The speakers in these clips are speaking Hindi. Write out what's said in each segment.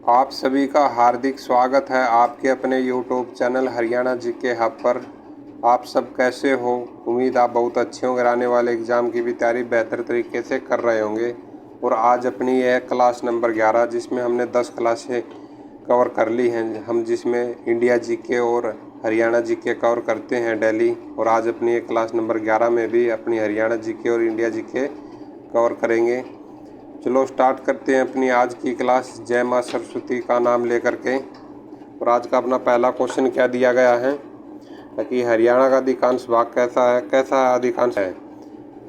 आप सभी का हार्दिक स्वागत है आपके अपने YouTube channel Haryana GK hub पर। आप सब कैसे हो? उम्मीद आप बहुत अच्छे होंगे। आने वाले एग्ज़ाम की भी तैयारी बेहतर तरीके से कर रहे होंगे। और आज अपनी यह क्लास नंबर 11 जिसमें हमने 10 क्लासें कवर कर ली हैं, हम जिसमें इंडिया जीके और हरियाणा जीके कवर करते हैं डेली। और आज अपनी ये क्लास नंबर 11 में भी अपनी हरियाणा जीके और इंडिया जीके कवर करेंगे। चलो स्टार्ट करते हैं अपनी आज की क्लास जय माँ सरस्वती का नाम लेकर के। और आज का अपना पहला क्वेश्चन क्या दिया गया है कि हरियाणा का अधिकांश भाग कैसा है अधिकांश है।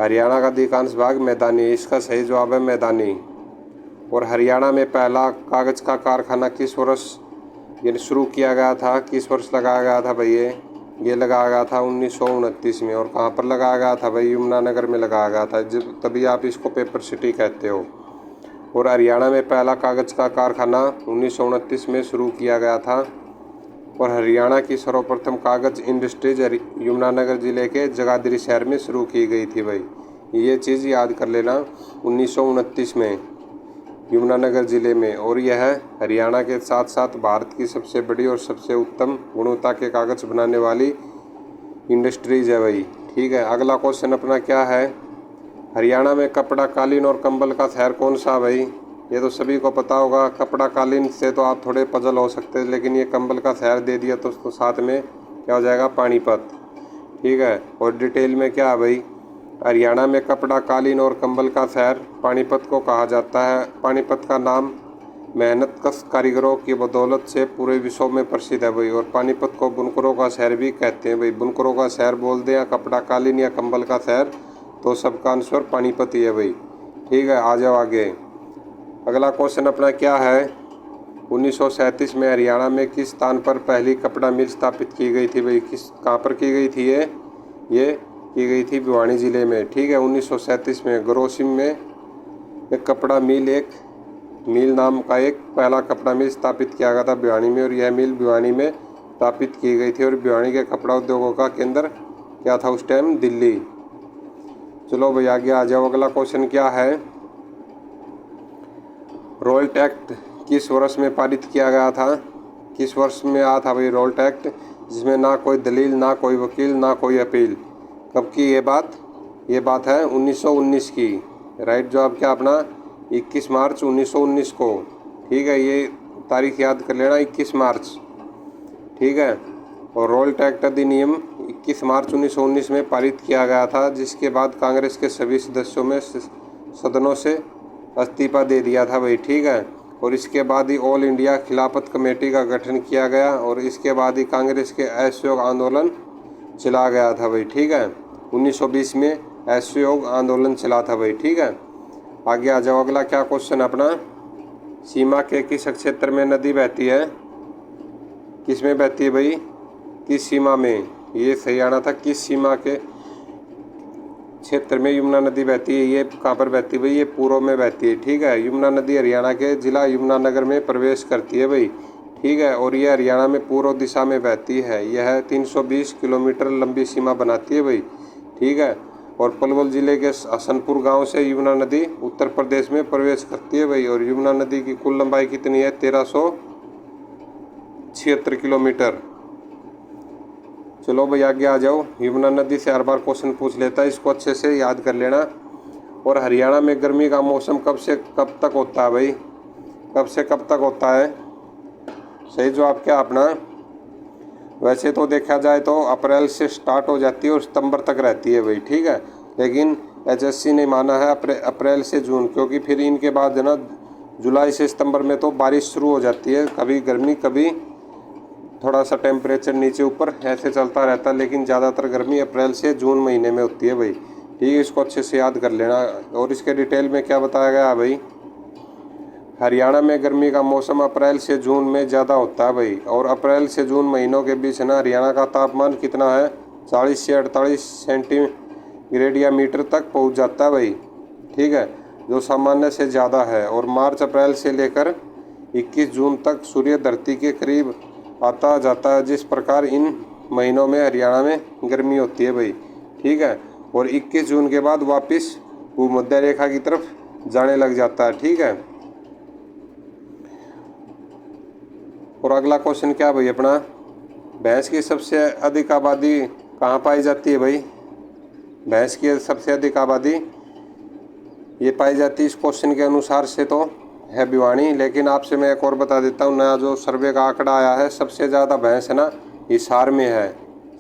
हरियाणा का अधिकांश भाग मैदानी, इसका सही जवाब है मैदानी। और हरियाणा में पहला कागज़ का कारखाना किस वर्ष ये शुरू किया गया था, किस वर्ष लगाया गया था भाई? ये लगाया गया था 1929 में। और कहाँ पर लगाया गया था भाई? यमुनानगर में लगाया गया था, तभी आप इसको पेपर सिटी कहते हो। और हरियाणा में पहला कागज़ का कारखाना 1929 में शुरू किया गया था। और हरियाणा की सर्वप्रथम कागज़ इंडस्ट्रीज यमुनानगर ज़िले के जगाधरी शहर में शुरू की गई थी भाई। ये चीज़ याद कर लेना, 1929 में यमुनानगर ज़िले में। और यह हरियाणा के साथ साथ भारत की सबसे बड़ी और सबसे उत्तम गुणवत्ता के कागज़ बनाने वाली इंडस्ट्रीज है भाई। ठीक है, अगला क्वेश्चन अपना क्या है? हरियाणा में कपड़ा, कालीन और कंबल का शहर कौन सा भाई? ये तो सभी को पता होगा। कपड़ा कालीन से तो आप थोड़े पजल हो सकते हैं, लेकिन ये कंबल का शहर दे दिया तो उसको साथ में क्या हो जाएगा? पानीपत। ठीक है, और डिटेल में क्या है भाई? हरियाणा में कपड़ा, कालीन और कंबल का शहर पानीपत को कहा जाता है। पानीपत का नाम मेहनतकश कारीगरों की बदौलत से पूरे विश्व में प्रसिद्ध है भाई। और पानीपत को बुनकरों का शहर भी कहते हैं भाई। बुनकरों का शहर बोल दें या कपड़ा कालीन या कंबल का शहर, तो सबका आंसर पानीपत ही है भाई। ठीक है, आ जाओ आगे। अगला क्वेश्चन अपना क्या है? 1937 में हरियाणा में किस स्थान पर पहली कपड़ा मिल स्थापित की गई थी भाई? कहाँ पर की गई थी? ये की गई थी भिवानी ज़िले में। ठीक है, 1937 में गरोसिम में एक कपड़ा मिल, एक मिल नाम का एक पहला कपड़ा मिल स्थापित किया गया था भिवानी में। और यह मिल भिवानी में स्थापित की गई थी। और भिवानी के कपड़ा उद्योगों का केंद्र क्या था उस टाइम? दिल्ली। चलो भाई आगे आ जाओ। अगला क्वेश्चन क्या है? रोल्ट एक्ट किस वर्ष में पारित किया गया था? किस वर्ष में आया था भाई रोल्ट एक्ट, जिसमें ना कोई दलील, ना कोई वकील, ना कोई अपील? कब की ये बात? ये बात है 1919 की। राइट जवाब क्या अपना? 21 मार्च 1919 को। ठीक है, ये तारीख याद कर लेना, 21 मार्च। ठीक है, और रोल्ट एक्ट अधिनियम 21 मार्च 1919 में पारित किया गया था, जिसके बाद कांग्रेस के सभी सदस्यों में सदनों से इस्तीफा दे दिया था भाई। ठीक है, और इसके बाद ही ऑल इंडिया खिलाफत कमेटी का गठन किया गया। और इसके बाद ही कांग्रेस के असहयोग आंदोलन चला गया था भाई। ठीक है, 1920 में असहयोग आंदोलन चला था भाई। ठीक है, आगे आ जाओ। अगला क्या क्वेश्चन अपना? सीमा के किस क्षेत्र में नदी बहती है? किस में बहती है भाई? किस सीमा में? ये सही आना था, किस सीमा के क्षेत्र में यमुना नदी बहती है। ये कहाँ पर बहती है भाई? ये पूर्व में बहती है। ठीक है, यमुना नदी हरियाणा के जिला यमुनानगर में प्रवेश करती है भाई। ठीक है, और ये हरियाणा में पूर्व दिशा में बहती है। यह 320 किलोमीटर लंबी सीमा बनाती है भाई। ठीक है, और पलवल जिले के हसनपुर गांव से यमुना नदी उत्तर प्रदेश में प्रवेश करती है भाई। और यमुना नदी की कुल लंबाई कितनी है? 1376 किलोमीटर। चलो भाई आगे आ जाओ। यमुना नदी से हर बार क्वेश्चन पूछ लेता है, इसको अच्छे से याद कर लेना। और हरियाणा में गर्मी का मौसम कब से कब तक होता है भाई? कब से कब तक होता है? सही जवाब क्या अपना? वैसे तो देखा जाए तो अप्रैल से स्टार्ट हो जाती है और सितंबर तक रहती है भाई। ठीक है, लेकिन एचएससी ने माना है अप्रैल से जून, क्योंकि फिर इनके बाद है ना जुलाई से सितंबर में तो बारिश शुरू हो जाती है। कभी गर्मी, कभी थोड़ा सा टेम्परेचर नीचे ऊपर ऐसे चलता रहता है, लेकिन ज़्यादातर गर्मी अप्रैल से जून महीने में होती है भाई। ठीक है, इसको अच्छे से याद कर लेना। और इसके डिटेल में क्या बताया गया है भाई? हरियाणा में गर्मी का मौसम अप्रैल से जून में ज़्यादा होता है भाई। और अप्रैल से जून महीनों के बीच ना हरियाणा का तापमान कितना है? 40 से 48 सेंटीग्रेड या मीटर तक पहुंच जाता है भाई। ठीक है, जो सामान्य से ज़्यादा है। और मार्च अप्रैल से लेकर 21 जून तक सूर्य धरती के करीब आता जाता है। जिस प्रकार इन महीनों में हरियाणा में गर्मी होती है भाई। ठीक है, और 21 जून के बाद वापस भूमध्य रेखा की तरफ जाने लग जाता है। ठीक है, और अगला क्वेश्चन क्या है भाई अपना, भैंस की सबसे अधिक आबादी कहाँ पाई जाती है भाई? भैंस की सबसे अधिक आबादी ये पाई जाती है इस क्वेश्चन के अनुसार से तो है भिवानी। लेकिन आपसे मैं एक और बता देता हूँ, नया जो सर्वे का आंकड़ा आया है, सबसे ज़्यादा भैंस है ना हिसार में है।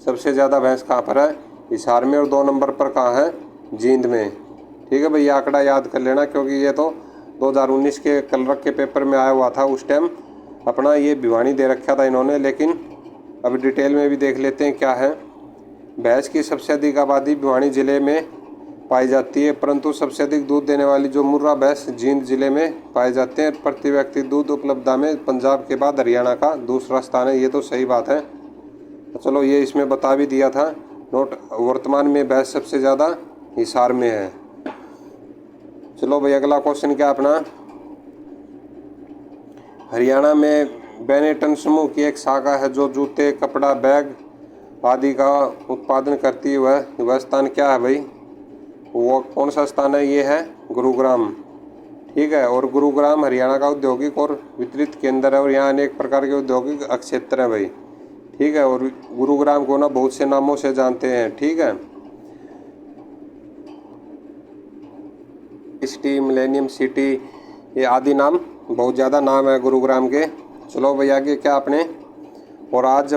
सबसे ज़्यादा भैंस कहाँ पर है? हिसार में। और 2 नंबर पर कहाँ है? जींद में। ठीक है भाई, ये आंकड़ा याद कर लेना, क्योंकि ये तो 2019 के कलरक के पेपर में आया हुआ था। उस टाइम अपना ये भिवानी दे रखा था इन्होंने, लेकिन अब डिटेल में भी देख लेते हैं क्या है। भैंस की सबसे अधिक आबादी भिवानी ज़िले में पाई जाती है, परंतु सबसे अधिक दूध देने वाली जो मुर्रा भैंस जींद जिले में पाए जाते हैं। प्रति व्यक्ति दूध उपलब्धता में पंजाब के बाद हरियाणा का दूसरा स्थान है। ये तो सही बात है, तो चलो ये इसमें बता भी दिया था नोट। वर्तमान में भैंस सबसे ज़्यादा हिसार में है। चलो भाई अगला क्वेश्चन क्या अपना, हरियाणा में बेनेटन समूह की एक शाखा है जो जूते, कपड़ा, बैग आदि का उत्पादन करती है। वह स्थान क्या है भाई? वो कौन सा स्थान है? ये है गुरुग्राम। ठीक है, और गुरुग्राम हरियाणा का औद्योगिक और वितरित केंद्र है, और यहाँ अनेक प्रकार के औद्योगिक क्षेत्र हैं भाई। ठीक है, और गुरुग्राम को ना बहुत से नामों से जानते हैं। ठीक है, सिटी, मिलेनियम सिटी, ये आदि नाम, बहुत ज़्यादा नाम है गुरुग्राम के। चलो भाई आगे क्या अपने, और आज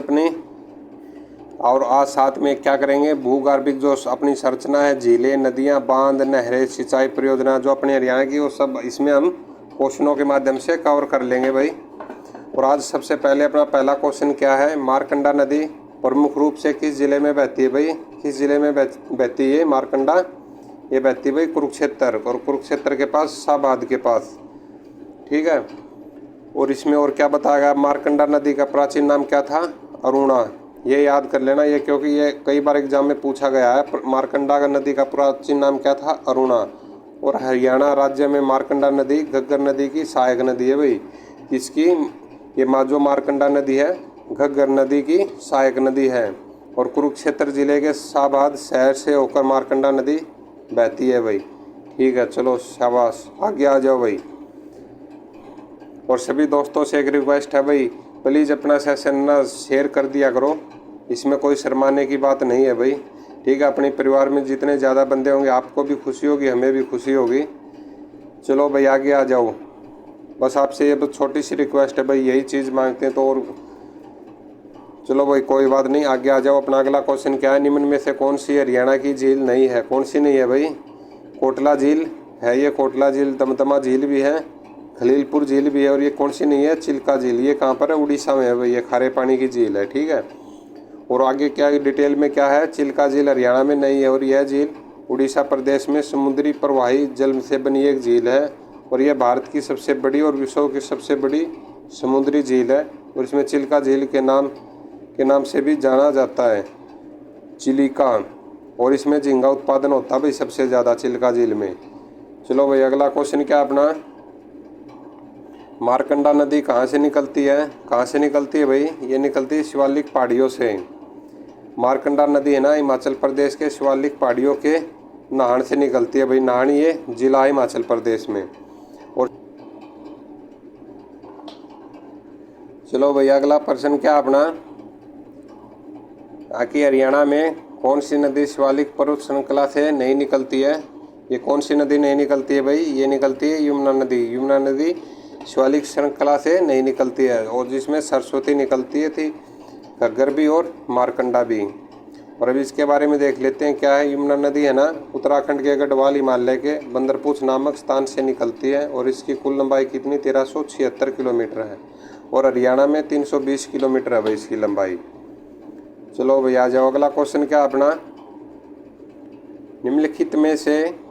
साथ में क्या करेंगे, भूगर्भिक जो अपनी संरचना है, झीलें, नदियां, बांध, नहरें, सिंचाई परियोजना जो अपने हरियाणा की, वो सब इसमें हम क्वेश्चनों के माध्यम से कवर कर लेंगे भाई। और आज सबसे पहले अपना पहला क्वेश्चन क्या है, मारकंडा नदी प्रमुख रूप से किस जिले में बहती है भाई? किस जिले में बहती है मारकंडा? ये बहती है भाई कुरुक्षेत्र, और कुरुक्षेत्र के पास शाहबाद के पास। ठीक है, और इसमें और क्या बताया गया, मारकंडा नदी का प्राचीन नाम क्या था? अरुणा। ये याद कर लेना, ये क्योंकि ये कई बार एग्जाम में पूछा गया है। मारकंडा नदी का प्राचीन नाम क्या था? अरुणा। और हरियाणा राज्य में मारकंडा नदी घग्गर नदी की सहायक नदी है भाई। इसकी ये जो मारकंडा नदी है घग्गर नदी की सहायक नदी है, और कुरुक्षेत्र जिले के शाहबाद शहर से होकर मारकंडा नदी बहती है भाई। ठीक है, चलो शाबाश, आगे आ जाओ भाई। और सभी दोस्तों से एक रिक्वेस्ट है भाई, प्लीज़ अपना सेशन ना शेयर कर दिया करो, इसमें कोई शर्माने की बात नहीं है भाई। ठीक है, अपने परिवार में जितने ज़्यादा बंदे होंगे आपको भी खुशी होगी, हमें भी खुशी होगी। चलो भाई आगे आ जाओ, बस आपसे ये छोटी सी रिक्वेस्ट है भाई, यही चीज़ मांगते हैं तो। और चलो भाई कोई बात नहीं, आगे आ जाओ। अपना अगला क्वेश्चन क्या है, निम्न में से कौन सी हरियाणा की झील नहीं है? कौन सी नहीं है भाई? कोटला झील है, ये कोटला झील, दमदमा झील भी है, खलीलपुर झील भी है, और ये कौन सी नहीं है? चिल्का झील। ये कहाँ पर है? उड़ीसा में है भाई, ये खारे पानी की झील है। ठीक है, और आगे क्या डिटेल में क्या है, चिल्का झील हरियाणा में नहीं है, और यह झील उड़ीसा प्रदेश में समुद्री प्रवाही जल से बनी एक झील है, और यह भारत की सबसे बड़ी और विश्व की सबसे बड़ी समुद्री झील है, और इसमें चिल्का झील के नाम से भी जाना जाता है, चिलिका। और इसमें झींगा उत्पादन होता है भाई सबसे ज़्यादा चिल्का झील में। चलो भाई अगला क्वेश्चन क्या अपना, मारकंडा नदी कहाँ से निकलती है? कहाँ से निकलती है भाई? ये निकलती है शिवालिक पहाड़ियों से। मारकंडा नदी है ना हिमाचल प्रदेश के शिवालिक पहाड़ियों के नाहन से निकलती है भाई। नाहन ये जिला है हिमाचल प्रदेश में। और चलो भाई अगला प्रश्न क्या अपना, आखिर हरियाणा में कौन सी नदी शिवालिक पर्वत श्रृंखला से नहीं निकलती है? ये कौन सी नदी नहीं निकलती है भाई? ये निकलती है यमुना नदी। यमुना नदी शिवालिक श्रृंखला से नहीं निकलती है, और जिसमें सरस्वती निकलती है थी, घग्गर भी और मारकंडा भी। और अभी इसके बारे में देख लेते हैं क्या है। यमुना नदी है ना उत्तराखंड के गढ़वाल हिमालय के बंदरपूछ नामक स्थान से निकलती है, और इसकी कुल लंबाई कितनी 1376 किलोमीटर है, और हरियाणा में 320 किलोमीटर है भाई इसकी लंबाई। चलो भाई आ जाओ, अगला क्वेश्चन क्या अपना, निम्नलिखित में से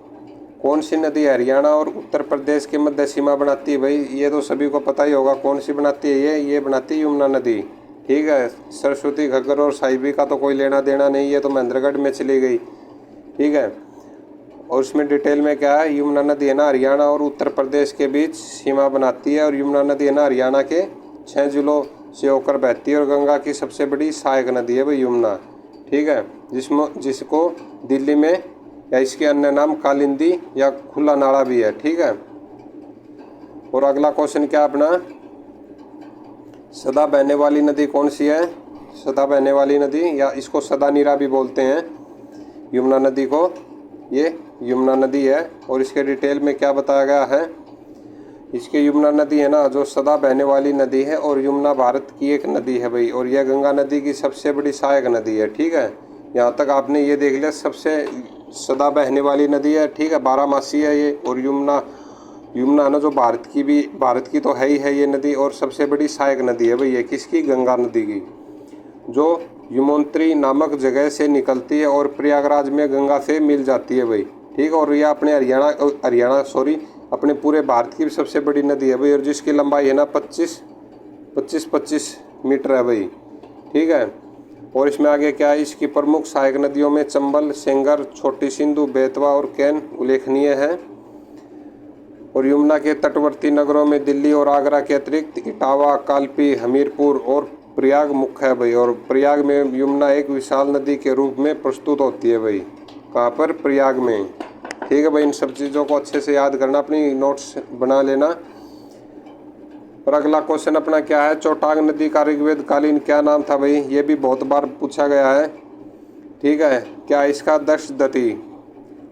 कौन सी नदी हरियाणा और उत्तर प्रदेश के मध्य सीमा बनाती है भाई? ये तो सभी को पता ही होगा कौन सी बनाती है, ये बनाती है यमुना नदी। ठीक है, सरस्वती, घग्गर और साहिबी का तो कोई लेना देना नहीं, है तो महेंद्रगढ़ में चली गई। ठीक है, और उसमें डिटेल में क्या है, यमुना नदी है ना हरियाणा और उत्तर प्रदेश के बीच सीमा बनाती है, और यमुना नदी है ना हरियाणा के 6 जिलों से होकर बहती है, और गंगा की सबसे बड़ी सहायक नदी है भाई यमुना। ठीक है, जिसको दिल्ली में या इसके अन्य नाम कालिंदी या खुला नाला भी है। ठीक है, और अगला क्वेश्चन क्या अपना, सदा बहने वाली नदी कौन सी है? सदा बहने वाली नदी, या इसको सदा नीरा भी बोलते हैं, यमुना नदी को, ये यमुना नदी है। और इसके डिटेल में क्या बताया गया है, इसके यमुना नदी है ना जो सदा बहने वाली नदी है, और यमुना भारत की एक नदी है भाई, और यह गंगा नदी की सबसे बड़ी सहायक नदी है। ठीक है, यहाँ तक आपने ये देख लिया, सबसे सदा बहने वाली नदी है। ठीक है, 12 मासी है ये। और यमुना ना जो भारत की तो है ही है ये नदी, और सबसे बड़ी सहायक नदी है भाई ये, किसकी? गंगा नदी की, जो यमुनोत्री नामक जगह से निकलती है और प्रयागराज में गंगा से मिल जाती है भाई। ठीक है, और यह अपने अपने पूरे भारत की भी सबसे बड़ी नदी है भाई, और जिसकी लंबाई है ना 25 मीटर है भाई। ठीक है, और इसमें आगे क्या है, इसकी प्रमुख सहायक नदियों में चंबल, सेंगर, छोटी सिंधु, बेतवा और कैन उल्लेखनीय है। और यमुना के तटवर्ती नगरों में दिल्ली और आगरा के अतिरिक्त इटावा, कालपी, हमीरपुर और प्रयाग मुख्य है भाई। और प्रयाग में यमुना एक विशाल नदी के रूप में प्रस्तुत होती है भाई। कहाँ पर? प्रयाग में। ठीक है भाई, इन सब चीज़ों को अच्छे से याद करना, अपनी नोट्स बना लेना। और अगला क्वेश्चन अपना क्या है, चौटांग नदी का ऋग्वेद कालीन क्या नाम था भाई? ये भी बहुत बार पूछा गया है। ठीक है, क्या इसका? दशदती।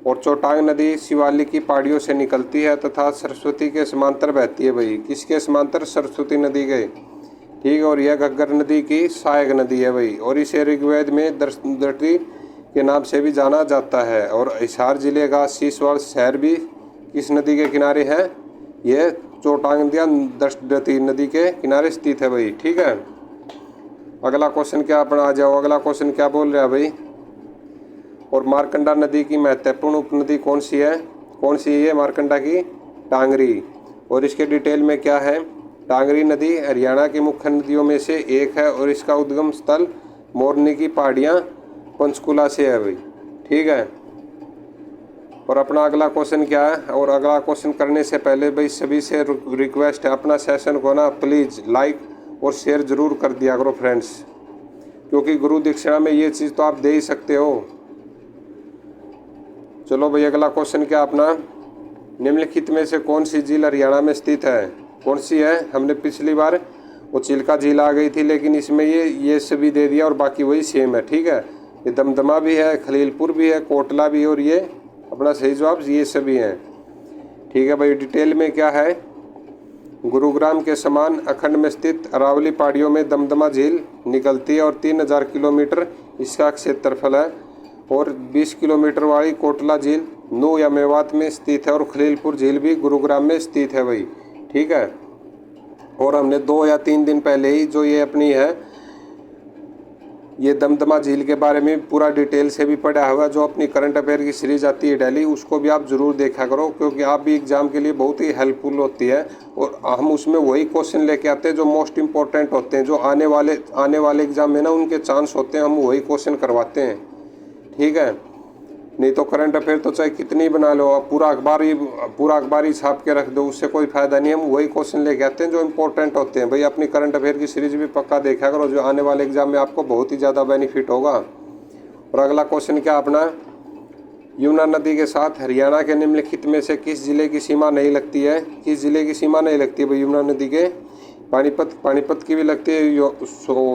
और चौटांग नदी शिवालिक की पहाड़ियों से निकलती है तथा सरस्वती के समांतर बहती है भाई। किसके समांतर? सरस्वती नदी के। ठीक है, और यह घग्गर नदी की सहायक नदी है भाई, और इसे ऋग्वेद में दशदती के नाम से भी जाना जाता है। और हिसार जिले का सीसवाड़ शहर भी किस नदी के किनारे है? यह चौटांग दशदती नदी के किनारे स्थित है भाई। ठीक है, अगला क्वेश्चन क्या अपना आ जाओ। अगला क्वेश्चन क्या बोल रहा है भाई, और मारकंडा नदी की महत्वपूर्ण उपनदी कौन सी है? कौन सी है मारकंडा की? टांगरी। और इसके डिटेल में क्या है, टांगरी नदी हरियाणा की मुख्य नदियों में से एक है, और इसका उद्गम स्थल मोरनी की पहाड़ियाँ पंचकुला से है भाई। ठीक है, और अपना अगला क्वेश्चन क्या है, और अगला क्वेश्चन करने से पहले भाई सभी से रिक्वेस्ट है, अपना सेशन को ना प्लीज़ लाइक और शेयर ज़रूर कर दिया करो फ्रेंड्स, क्योंकि गुरु दीक्षिणा में ये चीज़ तो आप दे ही सकते हो। चलो भाई, अगला क्वेश्चन क्या अपना, निम्नलिखित में से कौन सी झील हरियाणा में स्थित है? कौन सी है? हमने पिछली बार वो चिल्का झील आ गई थी, लेकिन इसमें ये सभी दे दिया, और बाकी वही सेम है। ठीक है, ये दमदमा भी है, खलीलपुर भी है, कोटला भी है, और ये अपना सही जवाब ये सभी हैं। ठीक है भाई, डिटेल में क्या है, गुरुग्राम के समान अखंड में स्थित अरावली पहाड़ियों में दमदमा झील निकलती है, और 3000 किलोमीटर इसका क्षेत्रफल है। और 20 किलोमीटर वाली कोटला झील नू या मेवात में स्थित है, और खलीलपुर झील भी गुरुग्राम में स्थित है भाई। ठीक है, और हमने 2 या 3 दिन पहले ही जो ये अपनी है ये दमदमा झील के बारे में पूरा डिटेल से भी पढ़ा हुआ, जो अपनी करंट अफेयर की सीरीज आती है डेली, उसको भी आप ज़रूर देखा करो, क्योंकि आप भी एग्ज़ाम के लिए बहुत ही हेल्पफुल होती है। और हम उसमें वही क्वेश्चन लेके आते हैं जो मोस्ट इंपॉर्टेंट होते हैं, जो आने वाले एग्ज़ाम में ना उनके चांस होते हैं, हम वही क्वेश्चन करवाते हैं। ठीक है, नहीं तो करंट अफेयर तो चाहे कितनी बना लो, आप पूरा अखबार ही छाप के रख दो, उससे कोई फ़ायदा नहीं। हम वही क्वेश्चन लेके आते हैं जो इंपॉर्टेंट होते हैं भाई। अपनी करंट अफेयर की सीरीज भी पक्का देखा करो, जो आने वाले एग्जाम में आपको बहुत ही ज़्यादा बेनिफिट होगा। और अगला क्वेश्चन क्या अपना, यमुना नदी के साथ हरियाणा के निम्नलिखित में से किस जिले की सीमा नहीं लगती है? किस जिले की सीमा नहीं लगती है भाई यमुना नदी के? पानीपत की भी लगती है,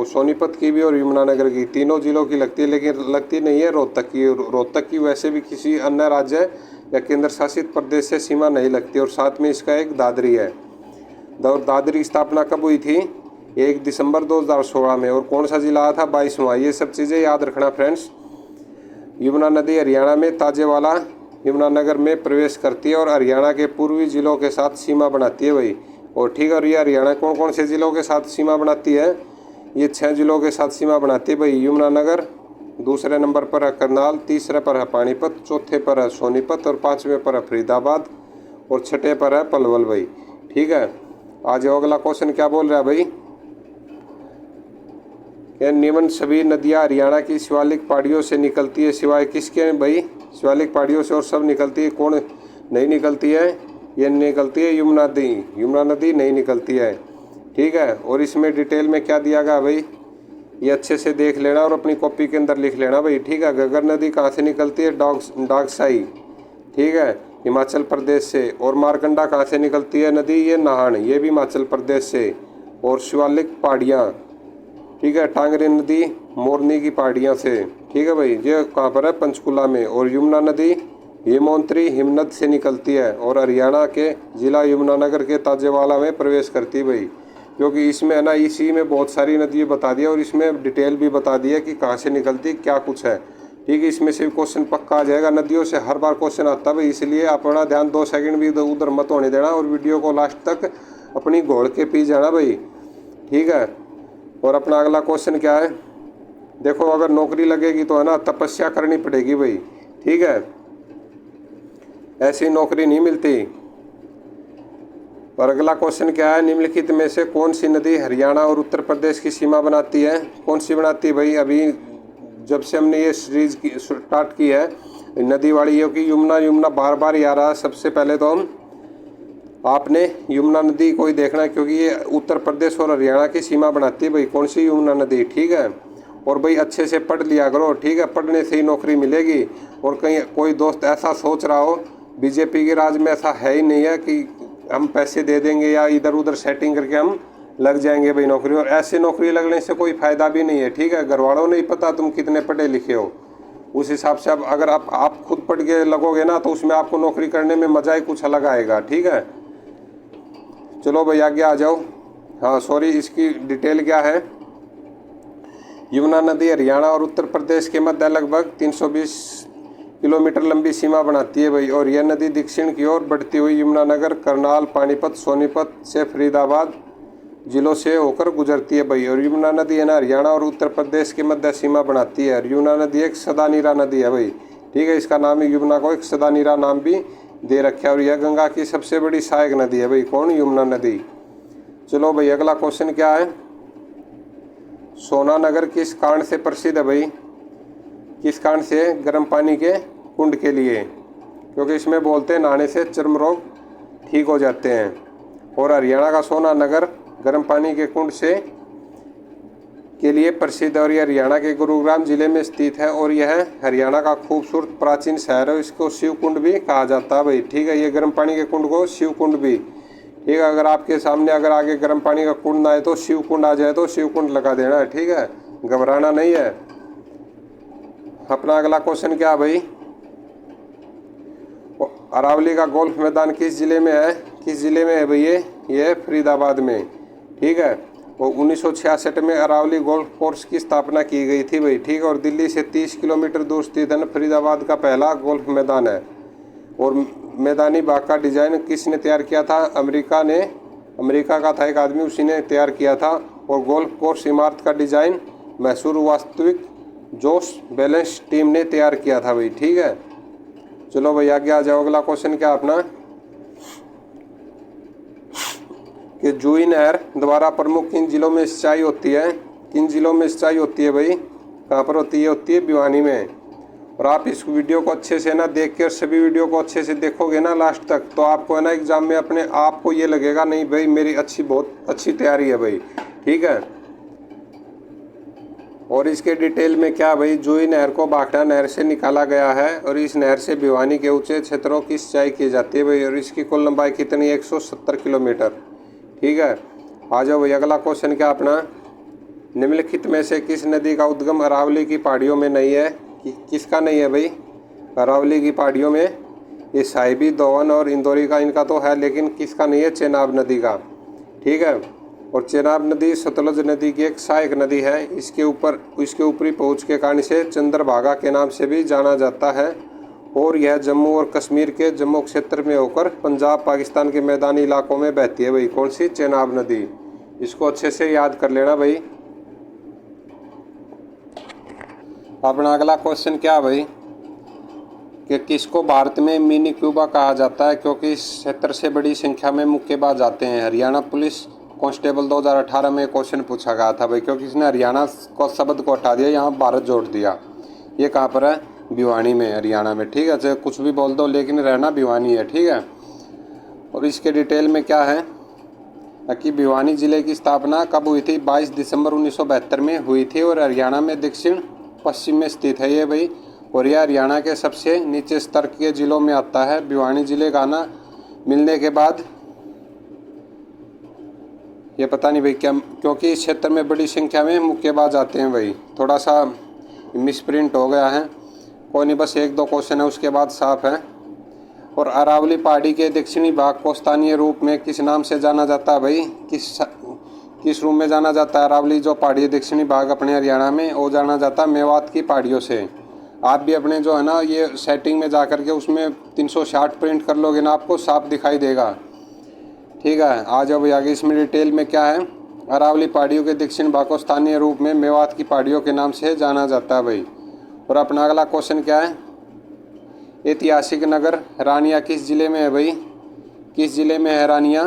सोनीपत की भी, और यमुनानगर की, तीनों जिलों की लगती है, लेकिन लगती नहीं है रोहतक की वैसे भी किसी अन्य राज्य या केंद्र शासित प्रदेश से सीमा नहीं लगती। और साथ में इसका एक दादरी है। दादरी की स्थापना कब हुई थी? 1 दिसंबर 2016 में। और कौन सा जिला आया था? 22वां। ये सब चीज़ें याद रखना फ्रेंड्स। यमुना नदी हरियाणा में ताजेवाला यमुनानगर में प्रवेश करती है, और हरियाणा के पूर्वी जिलों के साथ सीमा बनाती है भाई। और ठीक है, और ये हरियाणा कौन कौन से ज़िलों के साथ सीमा बनाती है? ये 6 जिलों के साथ सीमा बनाती है भाई। यमुनानगर, दूसरे नंबर पर है करनाल, तीसरे पर है पानीपत, चौथे पर है सोनीपत, और 5वें पर है फरीदाबाद, और 6ठे पर है पलवल भाई। ठीक है, आज अगला क्वेश्चन क्या बोल रहा है भाई, निम्न सभी नदियाँ हरियाणा की शिवालिक पहाड़ियों से निकलती है, सिवाय किसके भाई? शिवालिक पहाड़ियों से और सब निकलती है, कौन नहीं निकलती है? ये निकलती है यमुना नदी नहीं निकलती है। ठीक है, और इसमें डिटेल में क्या दिया गया भाई, ये अच्छे से देख लेना और अपनी कॉपी के अंदर लिख लेना भाई। ठीक है, घग्गर नदी कहाँ से निकलती है? डागसाई। ठीक है, हिमाचल प्रदेश से। और मारकंडा कहाँ से निकलती है नदी? ये नाहन, ये भी हिमाचल प्रदेश से। और शिवालिक पहाड़ियाँ, ठीक है, टांगरी नदी मोरनी की पहाड़ियाँ से, ठीक है भाई, ये कहाँ पर है, पंचकुला में। और यमुना नदी हेमोंतरी हिमनद से निकलती है और हरियाणा के जिला यमुनानगर के ताजेवाला में प्रवेश करती है भाई। क्योंकि इसमें है ना, इसी में बहुत सारी नदियाँ बता दिया और इसमें डिटेल भी बता दी है कि कहाँ से निकलती क्या कुछ है, ठीक है। इसमें से क्वेश्चन पक्का आ जाएगा, नदियों से हर बार क्वेश्चन आता है भाई, इसलिए अपना ध्यान 2 सेकंड भी इधर उधर मत होने देना और वीडियो को लास्ट तक अपनी घोल के पी जाना भाई, ठीक है। और अपना अगला क्वेश्चन क्या है, देखो, अगर नौकरी लगेगी तो है ना तपस्या करनी पड़ेगी भाई, ठीक है, ऐसी नौकरी नहीं मिलती। और अगला क्वेश्चन क्या है, निम्नलिखित में से कौन सी नदी हरियाणा और उत्तर प्रदेश की सीमा बनाती है? कौन सी बनाती है भाई? अभी जब से हमने ये सीरीज की स्टार्ट की है नदी वाली, क्योंकि यमुना बार बार ही आ रहा है। सबसे पहले तो आपने यमुना नदी को ही देखना है, क्योंकि ये उत्तर प्रदेश और हरियाणा की सीमा बनाती है भाई, कौन सी यमुना नदी, ठीक है। और भाई अच्छे से पढ़ लिया करो, ठीक है, पढ़ने से ही नौकरी मिलेगी। और कहीं कोई दोस्त ऐसा सोच रहा हो, बीजेपी के राज में ऐसा है ही नहीं है कि हम पैसे दे देंगे या इधर उधर सेटिंग करके हम लग जाएंगे भाई नौकरी। और ऐसे नौकरी लगने से कोई फ़ायदा भी नहीं है, ठीक है। घर वालों नहीं पता तुम कितने पढ़े लिखे हो, उस हिसाब से अब अगर आप खुद पढ़ के लगोगे ना तो उसमें आपको नौकरी करने में मज़ा ही कुछ अलग आएगा, ठीक है। चलो भाई आगे आ जाओ। हाँ सॉरी, इसकी डिटेल क्या है, यमुना नदी हरियाणा और उत्तर प्रदेश के मध्य लगभग 320 किलोमीटर लंबी सीमा बनाती है भाई। और यह नदी दक्षिण की ओर बढ़ती हुई यमुनानगर, करनाल, पानीपत, सोनीपत से फरीदाबाद जिलों से होकर गुजरती है भाई। और यमुना नदी है ना हरियाणा और उत्तर प्रदेश के मध्य सीमा बनाती है। और यमुना नदी एक सदानीरा नदी है भाई, ठीक है, इसका नाम है यमुना को एक सदानीरा नाम भी दे रखा है। और यह गंगा की सबसे बड़ी सहायक नदी है भाई, कौन, यमुना नदी। चलो भाई अगला क्वेश्चन क्या है, सोनानगर किस कारण से प्रसिद्ध है भाई? किस कारण से? गर्म पानी के कुंड के लिए, क्योंकि इसमें बोलते हैं नहाने से चर्म रोग ठीक हो जाते हैं। और हरियाणा का सोनानगर गर्म पानी के कुंड से के लिए प्रसिद्ध है। और यह हरियाणा के गुरुग्राम जिले में स्थित है। और यह हरियाणा का खूबसूरत प्राचीन शहर है, इसको शिव कुंड भी कहा जाता है भाई, ठीक है। ये गर्म पानी के कुंड को शिव कुंड भी, ठीक है। अगर आपके सामने अगर आगे गर्म पानी का कुंड ना आए तो शिव कुंड आ जाए तो शिव कुंड लगा देना है, ठीक है, घबराना नहीं है। अपना अगला क्वेश्चन क्या है भाई, अरावली का गोल्फ मैदान किस जिले में है? किस जिले में है भाई? ये फरीदाबाद में, ठीक है। और 1966 में अरावली गोल्फ कोर्स की स्थापना की गई थी भाई, ठीक है। और दिल्ली से 30 किलोमीटर दूर स्थित है फरीदाबाद का पहला गोल्फ मैदान है। और मैदानी बाग का डिज़ाइन किसने तैयार किया था? अमेरिका का था एक आदमी, उसी ने तैयार किया था। और गोल्फ कोर्स इमारत का डिज़ाइन मैसूर वास्तविक जोश बैलेंस टीम ने तैयार किया था भाई, ठीक है। चलो भाई आगे आ जाओ। अगला क्वेश्चन क्या अपना, कि जूही नहर द्वारा प्रमुख किन जिलों में सिंचाई होती है? किन जिलों में सिंचाई होती है भाई? कहाँ पर होती है? होती है भिवानी में। और आप इस वीडियो को अच्छे से ना देख के, सभी वीडियो को अच्छे से देखोगे ना लास्ट तक, तो आपको है ना एग्जाम में अपने आप को ये लगेगा नहीं भाई मेरी बहुत अच्छी तैयारी है भाई, ठीक है। और इसके डिटेल में क्या भाई, जूही नहर को भाखड़ा नहर से निकाला गया है। और इस नहर से भिवानी के ऊंचे क्षेत्रों की सिंचाई की जाती है भाई। और इसकी कुल लंबाई कितनी? 170 किलोमीटर, ठीक है। आ जाओ भाई अगला क्वेश्चन क्या अपना, निम्नलिखित में से किस नदी का उद्गम अरावली की पहाड़ियों में नहीं है? किसका नहीं है भाई अरावली की पहाड़ियों में? ये साहिबी, दोवन और इंदौरी का इनका तो है, लेकिन किसका नहीं है? चेनाब नदी का, ठीक है। और चेनाब नदी सतलज नदी की एक सहायक नदी है। इसके ऊपरी पहुंच के कारण से चंद्रभागा के नाम से भी जाना जाता है। और यह जम्मू और कश्मीर के जम्मू क्षेत्र में होकर पंजाब, पाकिस्तान के मैदानी इलाकों में बहती है भाई, कौन सी? चेनाब नदी। इसको अच्छे से याद कर लेना भाई। अपना अगला क्वेश्चन क्या भाई, कि किसको भारत में मिनी क्यूबा कहा जाता है? क्योंकि इस क्षेत्र से बड़ी संख्या में मुक्केबाज आते हैं। हरियाणा पुलिस कांस्टेबल 2018 में क्वेश्चन पूछा गया था भाई, क्योंकि इसने हरियाणा को शब्द को हटा दिया, यहाँ भारत जोड़ दिया। ये कहाँ पर है? भिवानी में, हरियाणा में, ठीक है। चाहे कुछ भी बोल दो लेकिन रहना भिवानी है, ठीक है। और इसके डिटेल में क्या है कि भिवानी जिले की स्थापना कब हुई थी? 22 दिसंबर 1972 में हुई थी। और हरियाणा में दक्षिण पश्चिम में स्थित है ये भाई। और यह हरियाणा के सबसे नीचे स्तर के जिलों में आता है। भिवानी जिले का ना मिलने के बाद ये पता नहीं भाई क्या, क्योंकि इस क्षेत्र में बड़ी संख्या में मुक्केबाज आते हैं भाई, थोड़ा सा मिसप्रिंट हो गया है। कोई नहीं, बस 1-2 क्वेश्चन है उसके बाद साफ है। और अरावली पहाड़ी के दक्षिणी भाग को स्थानीय रूप में किस नाम से जाना जाता है भाई? किस रूप में जाना जाता है? अरावली जो पहाड़ी है दक्षिणी भाग अपने हरियाणा में, वो जाना जाता है मेवात की पहाड़ियों से। आप भी अपने जो है ना ये सेटिंग में जा कर के उसमें 360 प्रिंट कर लोगे ना, आपको साफ दिखाई देगा। ठीक है, आ जाओ भाई आगे। इसमें डिटेल में क्या है? अरावली पहाड़ियों के दक्षिण भाग को स्थानीय रूप में मेवात की पहाड़ियों के नाम से जाना जाता है भाई। और अपना अगला क्वेश्चन क्या है? ऐतिहासिक नगर रानिया किस जिले में है भाई? किस जिले में है रानिया?